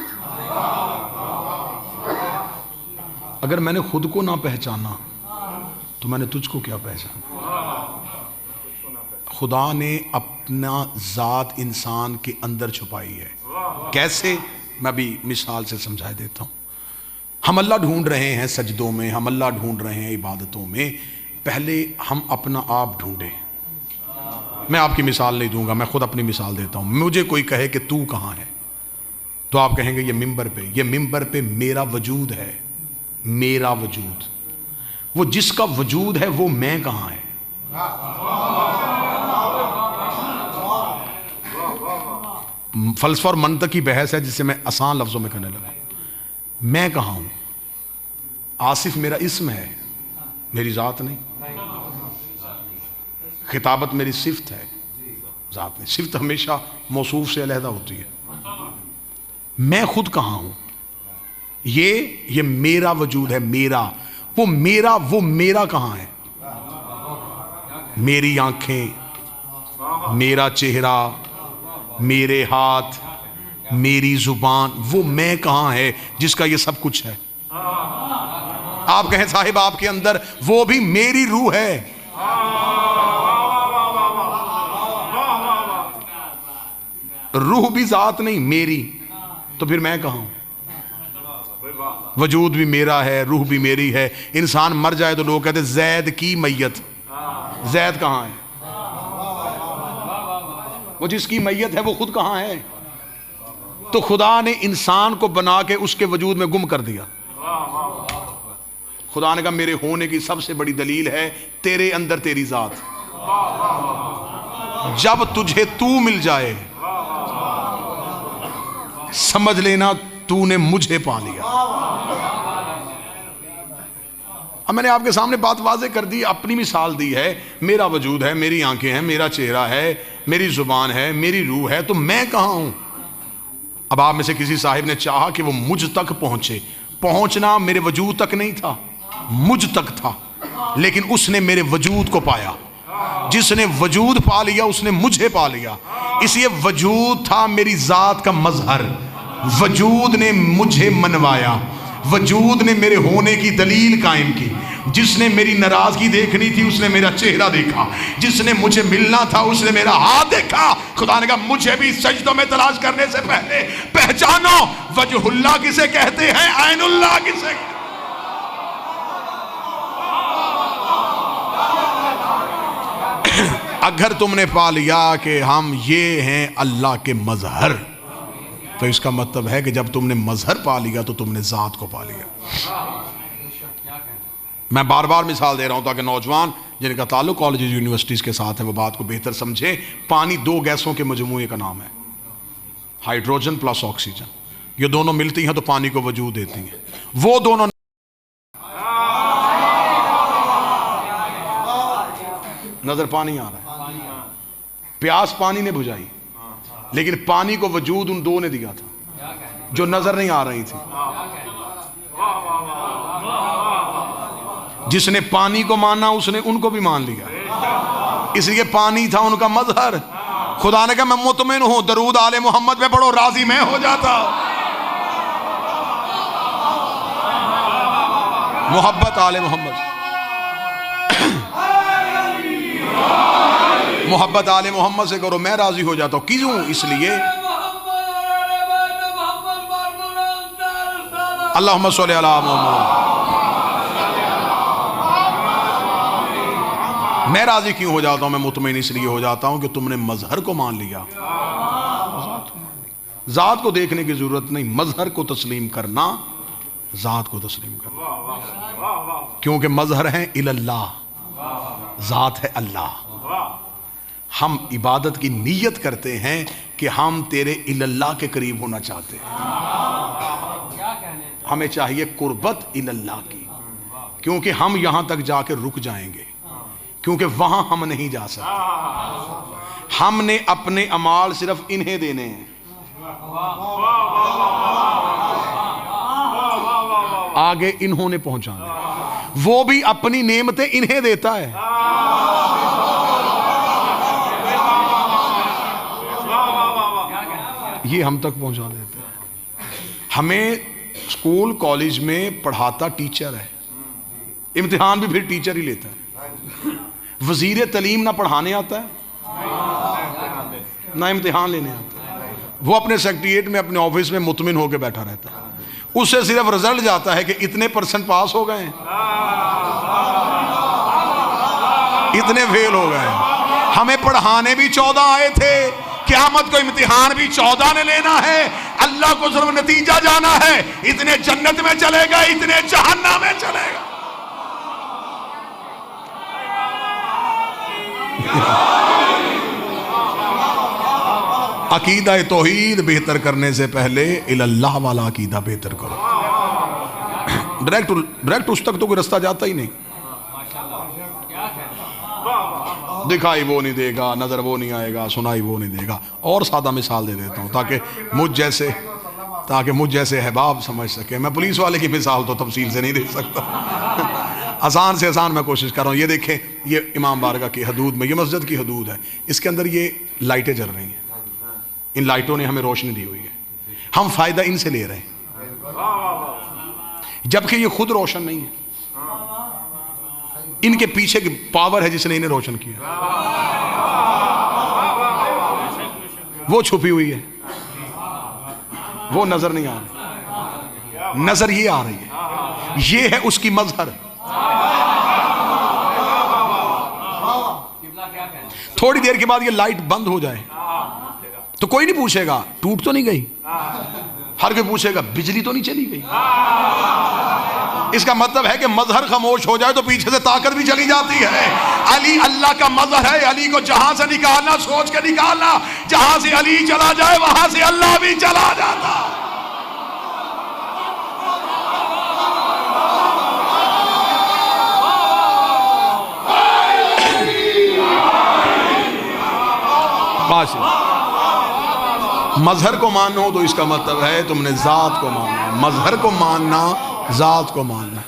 अगर मैंने खुद को ना पहचाना तो मैंने तुझको क्या पहचाना। खुदा ने अपना ज़ात इंसान के अंदर छुपाई है। कैसे? मैं भी मिसाल से समझा देता हूँ। हम अल्लाह ढूंढ रहे हैं सजदों में, हम अल्लाह ढूंढ रहे हैं इबादतों में। पहले हम अपना आप ढूंढें। मैं आपकी मिसाल नहीं दूंगा, मैं खुद अपनी मिसाल देता हूँ। मुझे कोई कहे कि तू कहाँ है, तो आप कहेंगे ये मिंबर पे। ये मिंबर पे मेरा वजूद है, मेरा वजूद। वो जिसका वजूद है वो मैं कहाँ है? फलसफा और मंतक की बहस है जिसे मैं आसान लफ्जों में करने लगा। मैं कहाँ हूं? आसिफ मेरा इस्म है, मेरी जात नहीं। खिताबत मेरी सिफ्त है, जात नहीं। सिफ्त हमेशा मौसूफ से अलहदा होती है। मैं खुद कहाँ हूं? ये मेरा वजूद है, मेरा। वो मेरा कहाँ है? मेरी आंखें, मेरा चेहरा, मेरे हाथ, मेरी जुबान, वो मैं कहाँ है जिसका ये सब कुछ है? आप कहें साहिब आपके अंदर वो भी मेरी रूह है। रूह भी जात नहीं मेरी, तो फिर मैं कहाँ हूं? वजूद भी मेरा है, रूह भी मेरी है। इंसान मर जाए तो लोग कहते जैद की मैयत। जैद कहाँ है? वो जिसकी मैयत है वो खुद कहाँ है? तो खुदा ने इंसान को बना के उसके वजूद में गुम कर दिया। खुदा ने कहा मेरे होने की सबसे बड़ी दलील है तेरे अंदर तेरी जात। जब तुझे तू मिल जाए समझ लेना तूने मुझे पा लिया। अब मैंने आपके सामने बात वाज़े कर दी, अपनी मिसाल दी है। मेरा वजूद है, मेरी आंखें हैं, मेरा चेहरा है, मेरी जुबान है, मेरी रूह है, तो मैं कहाँ हूं? अब आप में से किसी साहिब ने चाहा कि वो मुझ तक पहुंचे। पहुंचना मेरे वजूद तक नहीं था, मुझ तक था, लेकिन उसने मेरे वजूद को पाया। जिसने वजूद पा लिया उसने मुझे पा लिया। इसलिए वजूद था मेरी जात का मजहर, वजूद ने मुझे मनवाया, वजूद ने मेरे होने की दलील कायम की। जिसने मेरी नाराजगी देखनी थी उसने मेरा चेहरा देखा, जिसने मुझे मिलना था उसने मेरा हाथ देखा। खुदा ने कहा मुझे भी सजदों में तलाश करने से पहले पहचानो वजहुल्लाह किसे कहते हैं, ऐनुल्लाह किसे। अगर तुमने पा लिया कि हम ये हैं अल्लाह के मजहर, तो इसका मतलब है कि जब तुमने मजहर पा लिया तो तुमने जात को पा लिया। मैं बार बार मिसाल दे रहा हूं ताकि नौजवान जिनका ताल्लुक कॉलेज यूनिवर्सिटीज़ के साथ है वो बात को बेहतर समझे। पानी दो गैसों के मजमूए का नाम है, हाइड्रोजन प्लस ऑक्सीजन। ये दोनों मिलती हैं तो पानी को वजूद देती हैं। वो दोनों नजर पानी आ रहा है, प्यास पानी ने बुझाई, लेकिन पानी को वजूद उन दो ने दिया था जो नजर नहीं आ रही थी। जिसने पानी को माना उसने उनको भी मान लिया, इसलिए पानी था उनका मजहर। खुदा ने कहा मैं मुतमिन हूं, दरूद आले मोहम्मद में पढ़ो, राजी मैं हो जाता। मोहब्बत आले मोहम्मद, मोहब्बत आले मोहम्मद से करो, मैं राजी हो जाता हूं। क्यों? इसलिए अल्लाहुम्मा सल्ली अला मुहम्मद। मैं राजी क्यों हो जाता हूं? मैं मुतमईन इसलिए हो जाता हूं कि तुमने मजहर को मान लिया। जात को देखने की जरूरत नहीं, मजहर को तस्लीम करना, जात को तस्लीम करना। क्योंकि मजहर है इल्लाह, जात है अल्लाह। हम इबादत की नीयत करते हैं कि हम तेरे इल्लाह के करीब होना चाहते हैं। हमें चाहिए कुर्बत इल्लाह की, क्योंकि हम यहां तक जाके रुक जाएंगे, क्योंकि वहां हम नहीं जा सकते। हमने अपने अमाल सिर्फ इन्हें देने हैं, आगे इन्होंने पहुंचाना। वो भी अपनी नेमतें इन्हें देता है। ये हम तक पहुंचा देते हैं। हमें स्कूल कॉलेज में पढ़ाता टीचर है, इम्तिहान भी फिर टीचर ही लेता है। वजीर तलीम ना पढ़ाने आता है ना इम्तिहान लेने आता है। वो अपने सेक्रेटेरिएट में अपने ऑफिस में मुतमिन होकर बैठा रहता है। उससे सिर्फ रिजल्ट जाता है कि इतने परसेंट पास हो गए, इतने फेल हो गए। हमें पढ़ाने भी 14 आए थे, क़यामत को इम्तिहान भी 14 ने लेना है। अल्लाह को सिर्फ नतीजा जाना है, इतने जन्नत में चलेगा, इतने जहन्नम में चलेगा। अकीदा तौहीद बेहतर करने से पहले इल्लाह वाला अकीदा बेहतर करो। डायरेक्ट उस तक तो कोई रास्ता जाता ही नहीं। दिखाई वो नहीं देगा, नजर वो नहीं आएगा, सुनाई वो नहीं देगा। और सादा मिसाल दे देता हूं ताकि मुझ जैसे अहबाब समझ सके। मैं पुलिस वाले की मिसाल तो तफसील से नहीं दे सकता, आसान से आसान मैं कोशिश कर रहा हूँ। ये देखें, ये इमाम बारगाह की हदूद में, ये मस्जिद की हदूद है, इसके अंदर ये लाइटें जल रही हैं। इन लाइटों ने हमें रोशनी दी हुई है, हम फायदा इनसे ले रहे हैं, जबकि ये खुद रोशन नहीं है। इनके पीछे की पावर है जिसने इन्हें रोशन किया, वो छुपी हुई है, वो नजर नहीं आ रही। नजर ये आ रही है, ये है उसकी मजहर। थोड़ी देर के बाद ये लाइट बंद हो जाए तो कोई नहीं पूछेगा टूट तो नहीं गई, हर कोई पूछेगा बिजली तो नहीं चली गई। इसका मतलब है कि मजहर खामोश हो जाए तो पीछे से ताकत भी चली जाती है। अली अल्लाह का मजहर है, अली को जहां से निकालना सोच के निकालना, जहां से अली चला जाए वहां से अल्लाह भी चला जाता। बादशाह। मजहर को मानो तो इसका मतलब है तुमने जात को मानना। मजहर को मानना, जात को मानना।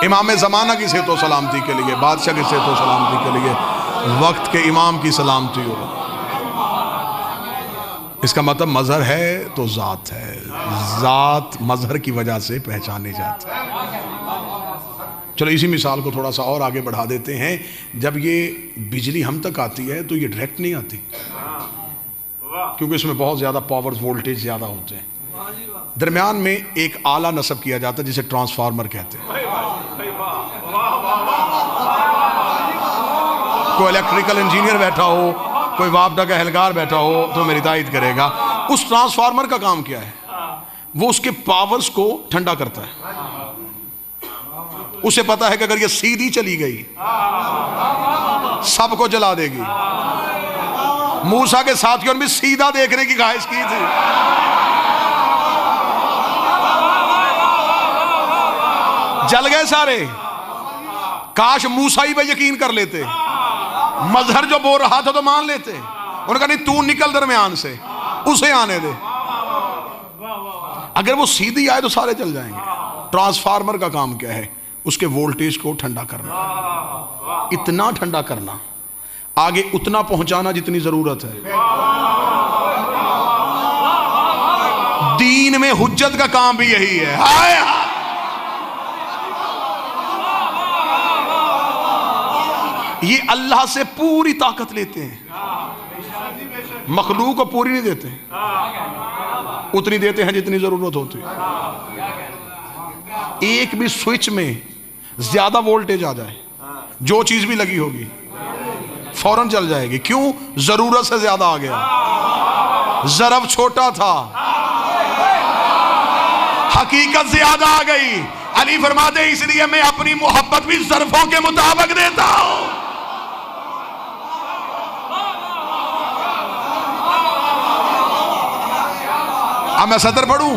इमाम ज़माना की सेहत व सलामती के लिए, बादशाह की सेहत व सलामती के लिए, वक्त के इमाम की सलामती हो। इसका मतलब मजहर है तो जात है, जात मजहर की वजह से पहचाने जाती है। चलो इसी मिसाल को थोड़ा सा और आगे बढ़ा देते हैं। जब ये बिजली हम तक आती है तो ये डायरेक्ट नहीं आती, क्योंकि इसमें बहुत ज़्यादा पावर वोल्टेज ज़्यादा होते हैं। दरमियान में एक आला नस्ब किया जाता है जिसे ट्रांसफार्मर कहते हैं। कोई इलेक्ट्रिकल इंजीनियर बैठा हो, कोई वापडा का एहलकार बैठा हो तो मेरी तायद करेगा। उस ट्रांसफार्मर का काम क्या है? वो उसके पावर्स को ठंडा करता है। उसे पता है कि अगर ये सीधी चली गई सबको जला देगी। मूसा के साथियों ने भी सीधा देखने की ख्वाहिश की थी, जल गए सारे। काश मूसा ही पे यकीन कर लेते, मजहर जो बोल रहा था तो मान लेते। उन्होंने कहा नहीं, तू निकल दरमियान से, उसे आने दे। अगर वो सीधी आए तो सारे चल जाएंगे। ट्रांसफार्मर का काम क्या है? उसके वोल्टेज को ठंडा करना, इतना ठंडा करना, आगे उतना पहुंचाना जितनी जरूरत है। दीन में हुज्जत का काम भी यही है। हाय ये अल्लाह से पूरी ताकत लेते हैं, मखलूक को पूरी नहीं देते, उतनी देते हैं जितनी जरूरत होती है। एक भी स्विच में ज्यादा वोल्टेज आ जाए, जो चीज भी लगी होगी फौरन चल जाएगी। क्यों? जरूरत से ज्यादा आ गया, ज़रफ़ छोटा था, हकीकत ज्यादा आ गई। अली फरमाते इसलिए मैं अपनी मोहब्बत भी ज़रफ़ों के मुताबिक देता हूं। अब मैं सतर पढ़ूं,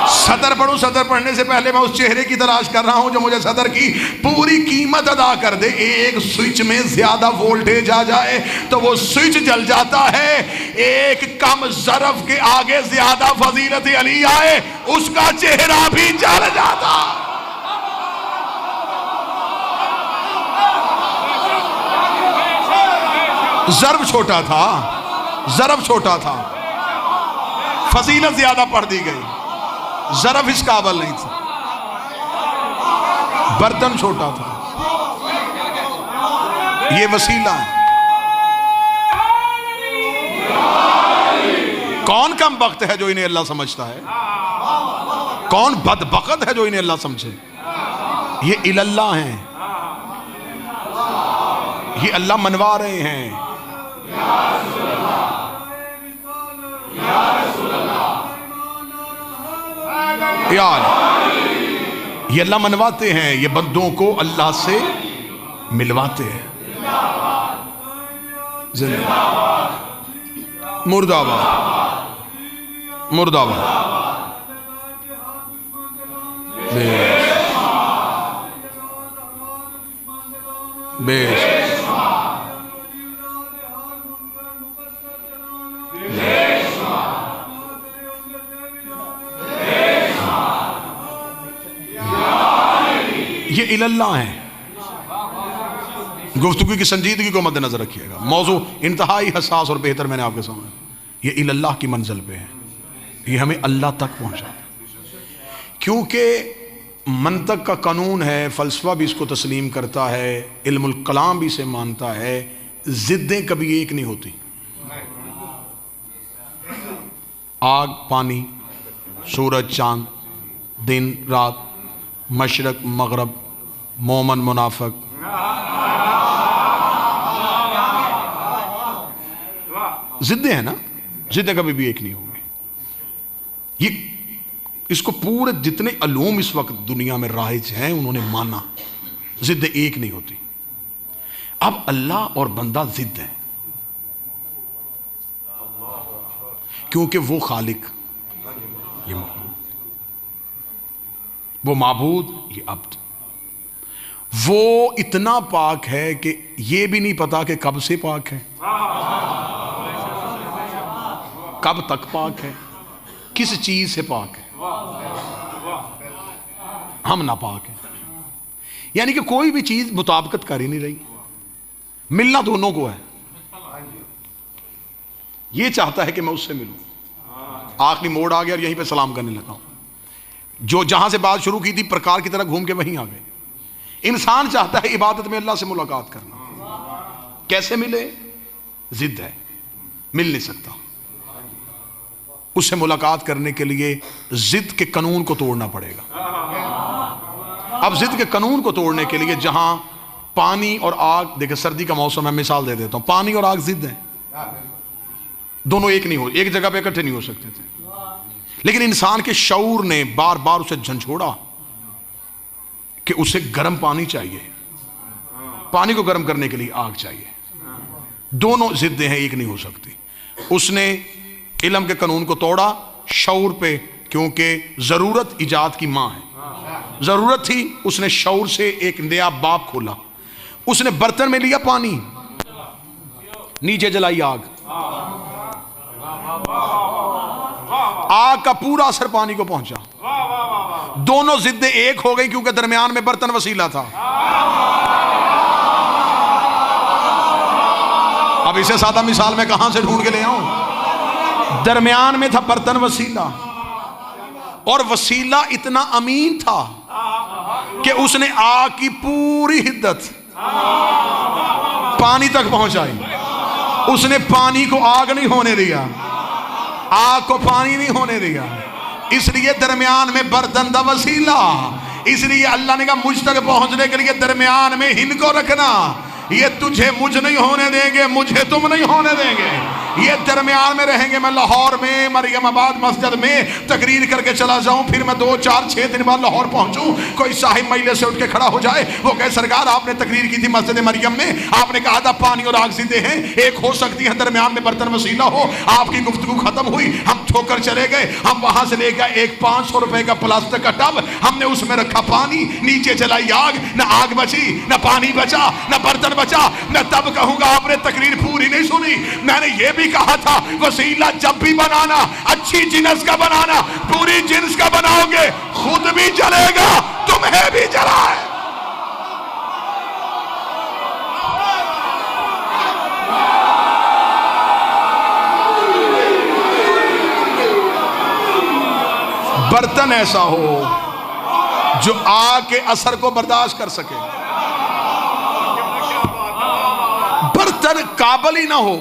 सतर पढ़ूं। सतर पढ़ने से पहले मैं उस चेहरे की तलाश कर रहा हूं जो मुझे सतर की पूरी कीमत अदा कर दे। एक स्विच में ज्यादा वोल्टेज आ जाए तो वो स्विच जल जाता है। एक कम ज़रफ़ के आगे ज्यादा फजीलत अली आए, उसका चेहरा भी जल जाता। ज़रफ़ छोटा था, ज़रफ़ छोटा था, फजीलत ज्यादा पढ़ दी गई। ज़रफ़ इस काबिल नहीं था, बर्तन छोटा था। ये वसीला है। कौन कम वक्त है जो इन्हें अल्लाह समझता है? कौन बदबख्त है जो इन्हें अल्लाह समझे? ये इल्लाह हैं, ये अल्लाह मनवा रहे हैं। यार ये अल्लाह मनवाते हैं, ये बंदों को अल्लाह से मिलवाते हैं। मुर्दाबाद, मुर्दाबाद। बेश ये इल्लाह है। गुफ्तगू की संजीदगी को मद्देनजर रखिएगा। मौजू इंतहाई हसास और बेहतर मैंने आपके सामने, ये इल्लाह की मंजिल पे है, ये हमें अल्लाह तक पहुंचा। क्योंकि मंतक का कानून है, फ़लसफ़ा भी इसको तस्लीम करता है, इल्मुल कलाम भी इसे मानता है। ज़िद्दें कभी एक नहीं होती। आग पानी, सूरज चांद, दिन रात, मशरक मगरब, मोमन मुनाफिक, ज़िद्दें हैं ना, ज़िद्दें कभी भी एक नहीं होंगी। ये इसको पूरे जितने अलूम इस वक्त दुनिया में राइज हैं उन्होंने माना, ज़िद्दें एक नहीं होती। अब अल्लाह और बंदा ज़िद्द है, क्योंकि वो खालिक, ये मखलूक, वो माबूद, ये अब्द। वो इतना पाक है कि ये भी नहीं पता कि कब से पाक है, कब तक पाक है, किस चीज से पाक है। हम नापाक हैं, यानी कि कोई भी चीज मुताबिकत कर ही नहीं रही। मिलना दोनों को है, ये चाहता है कि मैं उससे मिलूं, आखिरी मोड़ आ गया और यहीं पे सलाम करने लगा हूं। जो जहां से बात शुरू की थी प्रकार की तरह घूम के वहीं आ गए। इंसान चाहता है इबादत में अल्लाह से मुलाकात करना, कैसे मिले? जिद है, मिल नहीं सकता। उससे मुलाकात करने के लिए जिद के कानून को तोड़ना पड़ेगा। अब जिद के कानून को तोड़ने के लिए जहां पानी और आग, देखिए सर्दी का मौसम है, मिसाल दे देता हूं, पानी और आग जिद है, दोनों एक नहीं हो, एक जगह पे इकट्ठे नहीं हो सकते थे। लेकिन इंसान के शऊर ने बार बार उसे झंझोड़ा कि उसे गर्म पानी चाहिए, पानी को गर्म करने के लिए आग चाहिए। दोनों जिद्दें हैं, एक नहीं हो सकती। उसने इल्म के कानून को तोड़ा शऊर पे, क्योंकि जरूरत इजाद की मां है। जरूरत थी, उसने शऊर से एक नया बाब खोला। उसने बर्तन में लिया पानी, नीचे जलाई आग, आग का पूरा असर पानी को पहुंचा। दोनों जिद्दें एक हो गई, क्योंकि दरमियान में बर्तन वसीला था। अब इसे सादा मिसाल में कहां से ढूंढ के ले आऊं? दरमियान में था बर्तन वसीला, और वसीला इतना अमीन था कि उसने आग की पूरी हिद्दत पानी तक पहुंचाई। उसने पानी को आग नहीं होने दिया, आग को पानी नहीं होने दिया। इसलिए दरमियान में बर्तन दा वसीला। इसलिए अल्लाह ने कहा मुझ तक पहुंचने के लिए दरमियान में इनको रखना। ये तुझे मुझ नहीं होने देंगे, मुझे तुम नहीं होने देंगे। ये दरमियान में रहेंगे। मैं लाहौर में मरियमाबाद मस्जिद में तकरीर करके चला जाऊं, फिर मैं 2, 4, 6 दिन बाद लाहौर पहुंचूं, कोई साहिब महिले से उठ के खड़ा हो जाए, वो कहे सरकार आपने तकरीर की थी मस्जिद मरियम में, आपने कहा था पानी और आग जिद्दे हैं, एक हो सकती है दरमियान में बर्तन वसीला हो। आपकी गुफ्तगू खत्म हुई, हम ठोकर चले गए। हम वहां से ले गए एक 500 रुपए का प्लास्टिक का टब, हमने उसमें रखा पानी, नीचे जलाई आग। न आग बची, न पानी बचा, न बर्तन बचा। मैं तब कहूंगा आपने तकरीर पूरी नहीं सुनी। मैंने ये भी कहा था वसीला जब भी बनाना अच्छी जिन्स का बनाना, पूरी जिन्स का बनाओगे खुद भी जलेगा, तुम्हें भी जलाए। बर्तन ऐसा हो जो आग के असर को बर्दाश्त कर सके। बर्तन काबिल ही ना हो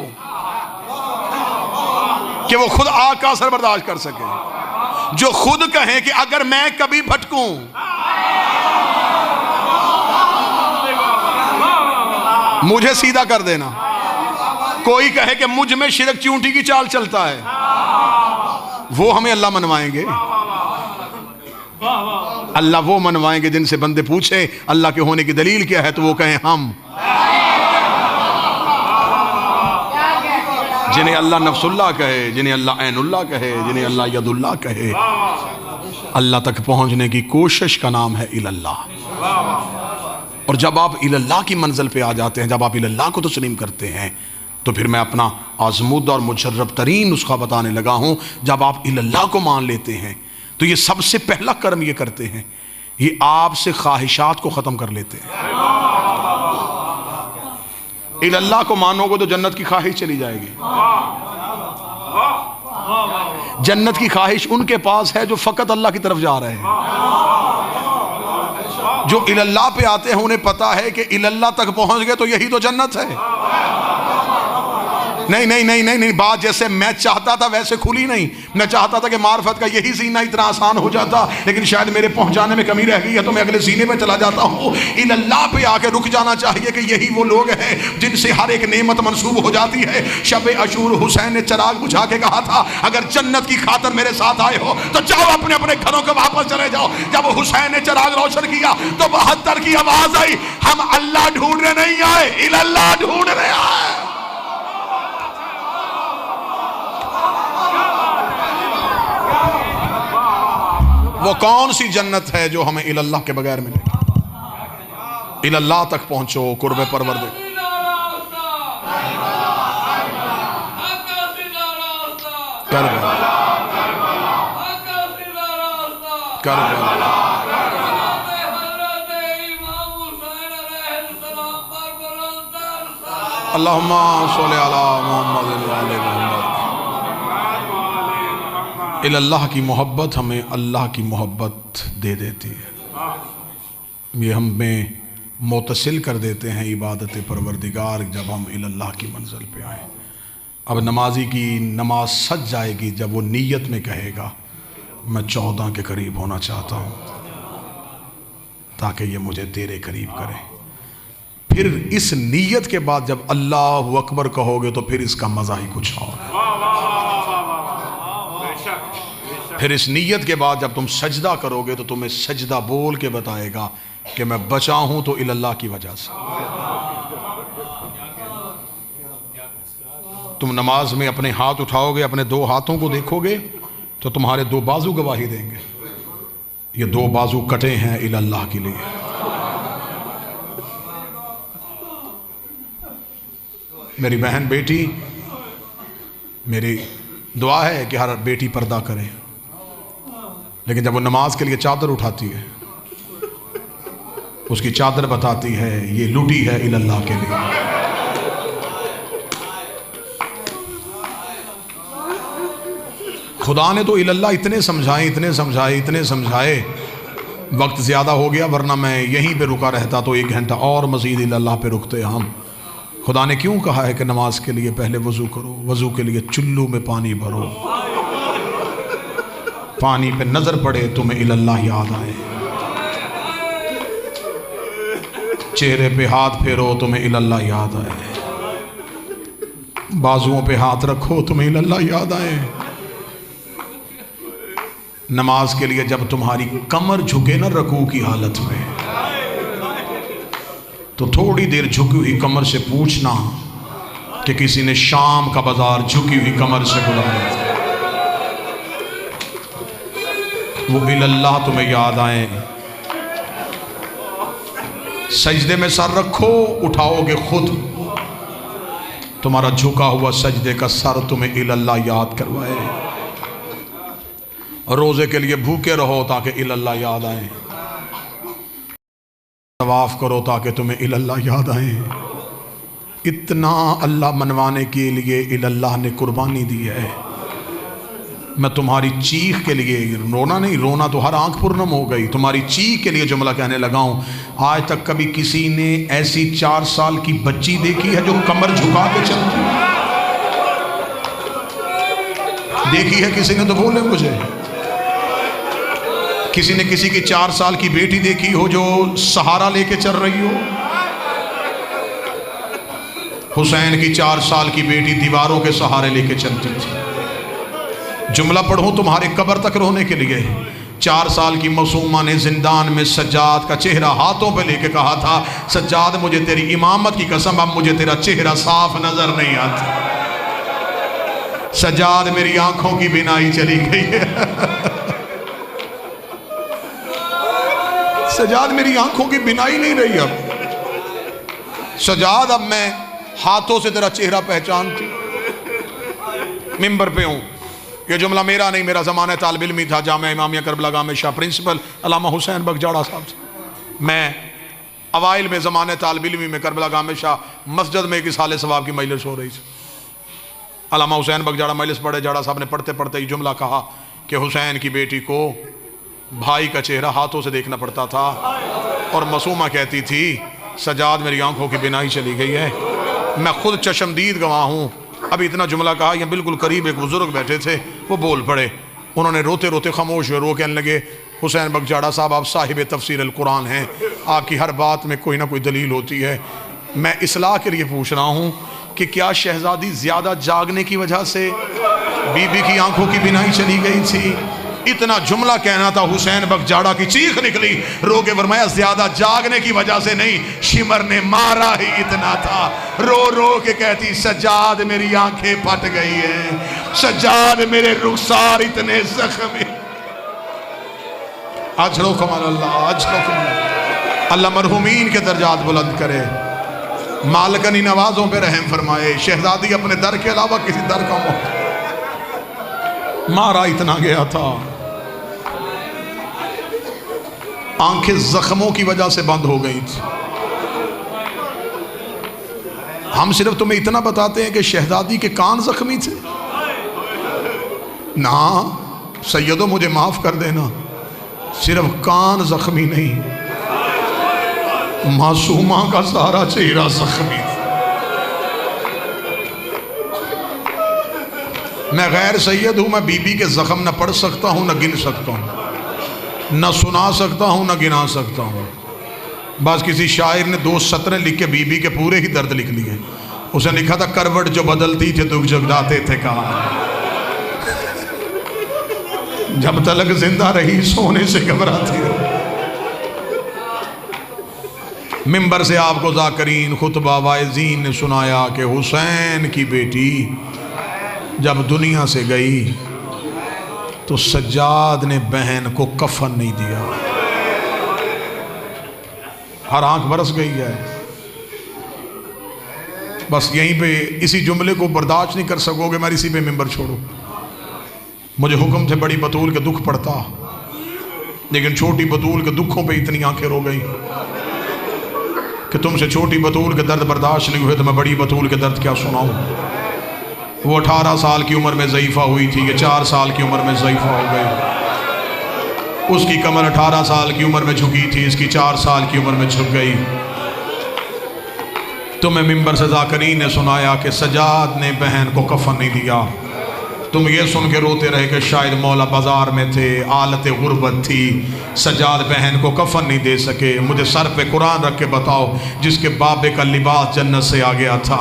कि वो खुद आग का असर बर्दाश्त कर सके, जो खुद कहे कि अगर मैं कभी भटकूं, मुझे सीधा कर देना। कोई कहे कि मुझ में शिरक चूंटी की चाल चलता है, वो हमें अल्लाह मनवाएंगे। अल्लाह वो मनवाएंगे जिनसे बंदे पूछे अल्लाह के होने की दलील क्या है, तो वो कहें हम। जिन्हें अल्लाह नफ्सुल्लाह कहे, जिन्हें अल्लाह ऐनुल्लाह कहे, जिन्हें अल्लाह यदुल्लाह कहे, अल्लाह तक पहुंचने की कोशिश का नाम है इलल्लाह। और जब आप इलल्लाह की मंजिल पे आ जाते हैं, जब आप इलल्लाह को तस्लीम करते हैं, तो फिर मैं अपना आज़मुद और मुजर्रब तरीन नुस्खा बताने लगा हूं। जब आप इलल्लाह को मान लेते हैं तो ये सबसे पहला कर्म ये करते हैं, ये आपसे ख्वाहिशात को ख़त्म कर लेते हैं। इलल्लाह को मानोगे तो जन्नत की ख्वाहिश चली जाएगी। जन्नत की ख्वाहिश उनके पास है जो फ़कत अल्लाह की तरफ जा रहे हैं। जो इलल्लाह पे आते हैं उन्हें पता है कि इलल्लाह तक पहुंच गए तो यही तो जन्नत है। नहीं नहीं नहीं नहीं नहीं, बात जैसे मैं चाहता था वैसे खुली नहीं। मैं चाहता था कि मार्फत का यही सीना इतना आसान हो जाता, लेकिन शायद मेरे पहुंचाने में कमी रह गई है, तो मैं अगले सीने में चला जाता हूँ। इल्लाह पे आके रुक जाना चाहिए कि यही वो लोग हैं जिनसे हर एक नेमत मंसूब हो जाती है। शब अशूर हुसैन ने चराग बुझा के कहा था, अगर जन्नत की खातर मेरे साथ आए हो तो जाओ अपने अपने घरों को वापस चले जाओ। जब हुसैन ने चराग रोशन किया तो 72 की आवाज आई, हम अल्लाह ढूंढने नहीं आए, इल्लाह ढूंढने आए। वो कौन सी जन्नत है जो हमें इल्लाह के बगैर मिलेगी? इल्लल्लाह तक पहुँचो, कुर्ब परवरदिगार। करबला करबला अल्लाहुम्मा सल्ली अला मुहम्मद व आले मुहम्मद। इल्लल्लाह की मोहब्बत हमें अल्लाह की मोहब्बत दे देती है, ये हमें मुतसिल कर देते हैं इबादत परवरदिगार जब हम इल्लल्लाह की मंजिल पे आए। अब नमाजी की नमाज सज जाएगी जब वो नीयत में कहेगा मैं 14 के करीब होना चाहता हूँ ताकि ये मुझे तेरे करीब करे। फिर इस नीयत के बाद जब अल्लाह अकबर कहोगे तो फिर इसका मज़ा ही कुछ और। फिर इस नीयत के बाद जब तुम सजदा करोगे तो तुम्हें सजदा बोल के बताएगा कि मैं बचा हूँ तो इल्लल्लाह की वजह से। तुम नमाज में अपने हाथ उठाओगे, अपने दो हाथों को देखोगे तो तुम्हारे दो बाजू गवाही देंगे, ये दो बाजू कटे हैं इल्लल्लाह के लिए। मेरी बहन बेटी, मेरी दुआ है कि हर बेटी पर्दा करे, लेकिन जब वो नमाज के लिए चादर उठाती है उसकी चादर बताती है ये लुटी है इल्लल्लाह के लिए। खुदा ने तो इल्लल्लाह इतने समझाए, इतने समझाए, इतने समझाए, वक्त ज़्यादा हो गया, वरना मैं यहीं पे रुका रहता तो 1 घंटा और मज़ीद इल्लल्लाह पे रुकते हम। खुदा ने क्यों कहा है कि नमाज के लिए पहले वज़ू करो, वज़ू के लिए चुल्लू में पानी भरो, पानी पे नज़र पड़े तुम्हें इल्लल्लाह याद आए, चेहरे पे हाथ फेरो तुम्हें इल्लल्लाह याद आए, बाजुओं पे हाथ रखो तुम्हें इल्लल्लाह याद आए। नमाज के लिए जब तुम्हारी कमर झुके ना रकू की हालत में, तो थोड़ी देर झुकी हुई कमर से पूछना कि किसी ने शाम का बाजार झुकी हुई कमर से बुलाया, वो इल्लल्लाह तुम्हें याद आए। सजदे में सर रखो, उठाओगे खुद, तुम्हारा झुका हुआ सजदे का सर तुम्हें इल्लल्लाह याद करवाए। रोजे के लिए भूखे रहो ताकि इल्लल्लाह याद आए, तवाफ करो ताकि तुम्हें इल्लल्लाह याद आए। इतना अल्लाह मनवाने के लिए इल्लल्लाह ने कुर्बानी दी है। मैं तुम्हारी चीख के लिए, रोना नहीं, रोना तो हर आंख पुरनम हो गई, तुम्हारी चीख के लिए जुमला कहने लगा हूं। आज तक कभी किसी ने ऐसी 4 साल की बच्ची देखी है जो कमर झुका के चलती? देखी है किसी ने तो बोले मुझे। किसी ने किसी की 4 साल की बेटी देखी हो जो सहारा लेके चल रही हो? हुसैन की 4 साल की बेटी दीवारों के सहारे लेके चलती थी। जुमला पढ़ूं तुम्हारे कब्र तक रोने के लिए। 4 साल की मासूमा ने जिंदान में सज्जाद का चेहरा हाथों पे लेके कहा था, सज्जाद मुझे तेरी इमामत की कसम अब मुझे तेरा चेहरा साफ नजर नहीं आता। सज्जाद मेरी आंखों की बिनाई चली गई है। सज्जाद मेरी आंखों की बिनाई नहीं रही अब। सज्जाद अब मैं हाथों से तेरा चेहरा पहचानती। मिंबर पे हूं, ये जुमला मेरा नहीं, मेरा ज़माना तालिब इल्मी था जामिया इमामिया करबला गाह में शाह प्रिंसिपल अल्लामा हुसैन बगजाड़ा साहब से। मैं अवाइल में ज़माने तालिब इल्मी में करबला गाह में शाह मस्जिद में एक साले सवाब की मजलिस हो रही थी। अल्लामा हुसैन बगजाड़ा मजलिस पढ़े, जाड़ा साहब ने पढ़ते पढ़ते ही जुमला कहा कि हुसैन की बेटी को भाई का चेहरा हाथों से देखना पड़ता था और मासूमा कहती थी सज्जाद मेरी आंखों की बिनाई चली गई है। मैं खुद चशमदीद गवाह हूँ। अभी इतना जुमला कहा, ये बिल्कुल करीब एक बुजुर्ग बैठे थे, वो बोल पड़े। उन्होंने रोते रोते खामोश हुए, रो कहने लगे हुसैन बगजाड़ा साहब आप साहिब तफसीर अल कुरान हैं, आपकी हर बात में कोई ना कोई दलील होती है। मैं इस्लाह के लिए पूछ रहा हूँ कि क्या शहजादी ज़्यादा जागने की वजह से बीबी की आंखों की बिनाई चली गई थी? इतना जुमला कहना था, हुसैन बगजाड़ा की चीख निकली, रो के फरमाया ज्यादा जागने की वजह से नहीं, शिमर ने मारा ही इतना था। रो रो के कहती सज्जाद मेरी आंखें फट गई है, सज्जाद मेरे रुखसार इतने जख्मी। आज लो कमाल अल्लाह, आज लो कमाल। अल्लाह मरहूमीन के दर्जात बुलंद करे, मालकनी नवाजों पे रहम फरमाए। शहजादी अपने दर के अलावा किसी दर का मारा इतना गया था, आंखें जख्मों की वजह से बंद हो गई थी। हम सिर्फ तुम्हें इतना बताते हैं कि शहजादी के कान जख्मी थे ना। सैयदो मुझे माफ कर देना, सिर्फ कान जख्मी नहीं, मासूमा का सारा चेहरा जख्मी। मैं गैर सैयद हूं, मैं बीबी के जख्म न पढ़ सकता हूं, न गिन सकता हूं, न सुना सकता हूं, न गिना सकता हूं। बस किसी शायर ने 2 सतरें लिख के बीबी के पूरे ही दर्द लिख लिए। उसने लिखा था, करवट जो बदलती थे दुख जगदाते थे कहा, जब तलक जिंदा रही सोने से घबराती रही। मिंबर से आपको ज़ाकरीन खुतबा वाइज़ीन ने सुनाया कि हुसैन की बेटी जब दुनिया से गई तो सज्जाद ने बहन को कफन नहीं दिया। हर आंख बरस गई है। बस यहीं पे इसी जुमले को बर्दाश्त नहीं कर सकोगे, मैं इसी पे मिंबर छोड़ो। मुझे हुक्म थे बड़ी बतूल के दुख पड़ता, लेकिन छोटी बतूल के दुखों पे इतनी आंखें रो गई कि तुमसे छोटी बतूल के दर्द बर्दाश्त नहीं हुए तो मैं बड़ी बतूल के दर्द क्या सुनाऊं। वो 18 साल की उम्र में ज़ईफ़ा हुई थी, ये 4 साल की उम्र में ज़ईफ़ा हो गई। उसकी कमर 18 साल की उम्र में झुकी थी, इसकी 4 साल की उम्र में झुक गई। तुम्हें मिंबर से ज़ाकरीन ने सुनाया कि सज्जाद ने बहन को कफन नहीं दिया। तुम ये सुन के रोते रहे कि शायद मौला बाजार में थे, आलत गुर्बत थी, सज्जाद बहन को कफन नहीं दे सके। मुझे सर पे कुरान रख के बताओ, जिसके बाबे का लिबास जन्नत से आ गया था,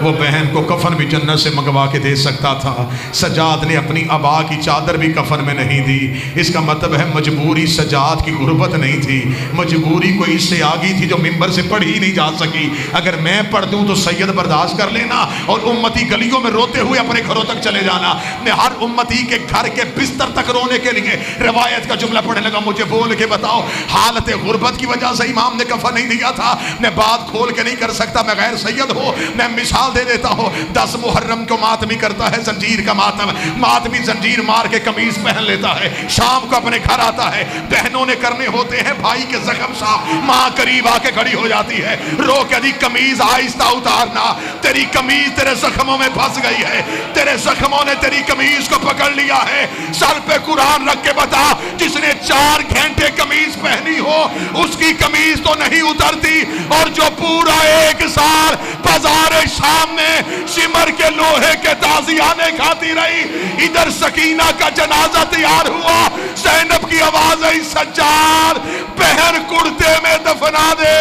वो बहन को कफन भी जन्नत से मंगवा के दे सकता था। सज्जाद ने अपनी अबा की चादर भी कफन में नहीं दी। इसका मतलब है मजबूरी सज्जाद की गुर्बत नहीं थी, मजबूरी कोई इससे आ गई थी जो मिंबर से पढ़ ही नहीं जा सकी। अगर मैं पढ़ दूँ तो सैयद बर्दाश्त कर लेना और उम्मती गलियों में रोते हुए अपने घरों तक चले जाना। मैं हर उम्मती के घर के बिस्तर तक रोने के लिए रिवायत का जुमला पढ़ने लगा, मुझे बोल के बताओ हालत गुर्बत की वजह से इमाम ने कफन नहीं दिया था। मैं बात खोल के नहीं कर सकता, मैं गैर सैयद हो। मैं मिसाल दे देता हूँ, 10 मुहर्रम को मातमी करता है जंजीर का मातम, मातमी जंजीर मार के कमीज पहन लेता है, शाम को अपने घर आता है, बहनों ने करने होते हैं भाई के जख्म साफ, माँ करीब आके खड़ी हो जाती है, रो के दी कमीज आहिस्ता उतारना, तेरी कमीज तेरे जख्मों में फंस गई है, तेरे जख्मों ने तेरी कमीज को पकड़ लिया है। सर पे कुरान रख के बता, जिसने 4 घंटे कमीज पहनी हो उसकी कमीज तो नहीं उतरती, और जो पूरा 1 साल बाजार शाम में सिमर के लोहे के ताजियाने खाती रही, इधर सकीना का जनाजा तैयार हुआ, ज़ैनब की आवाज आई, सज्जाद बहन कुर्ते में दफना दे।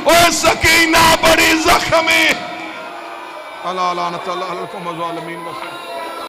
ओ सकीना बड़ी जख्मी। अल्लाह लानत अल्लाह अलैकुम ज़ालिमीन।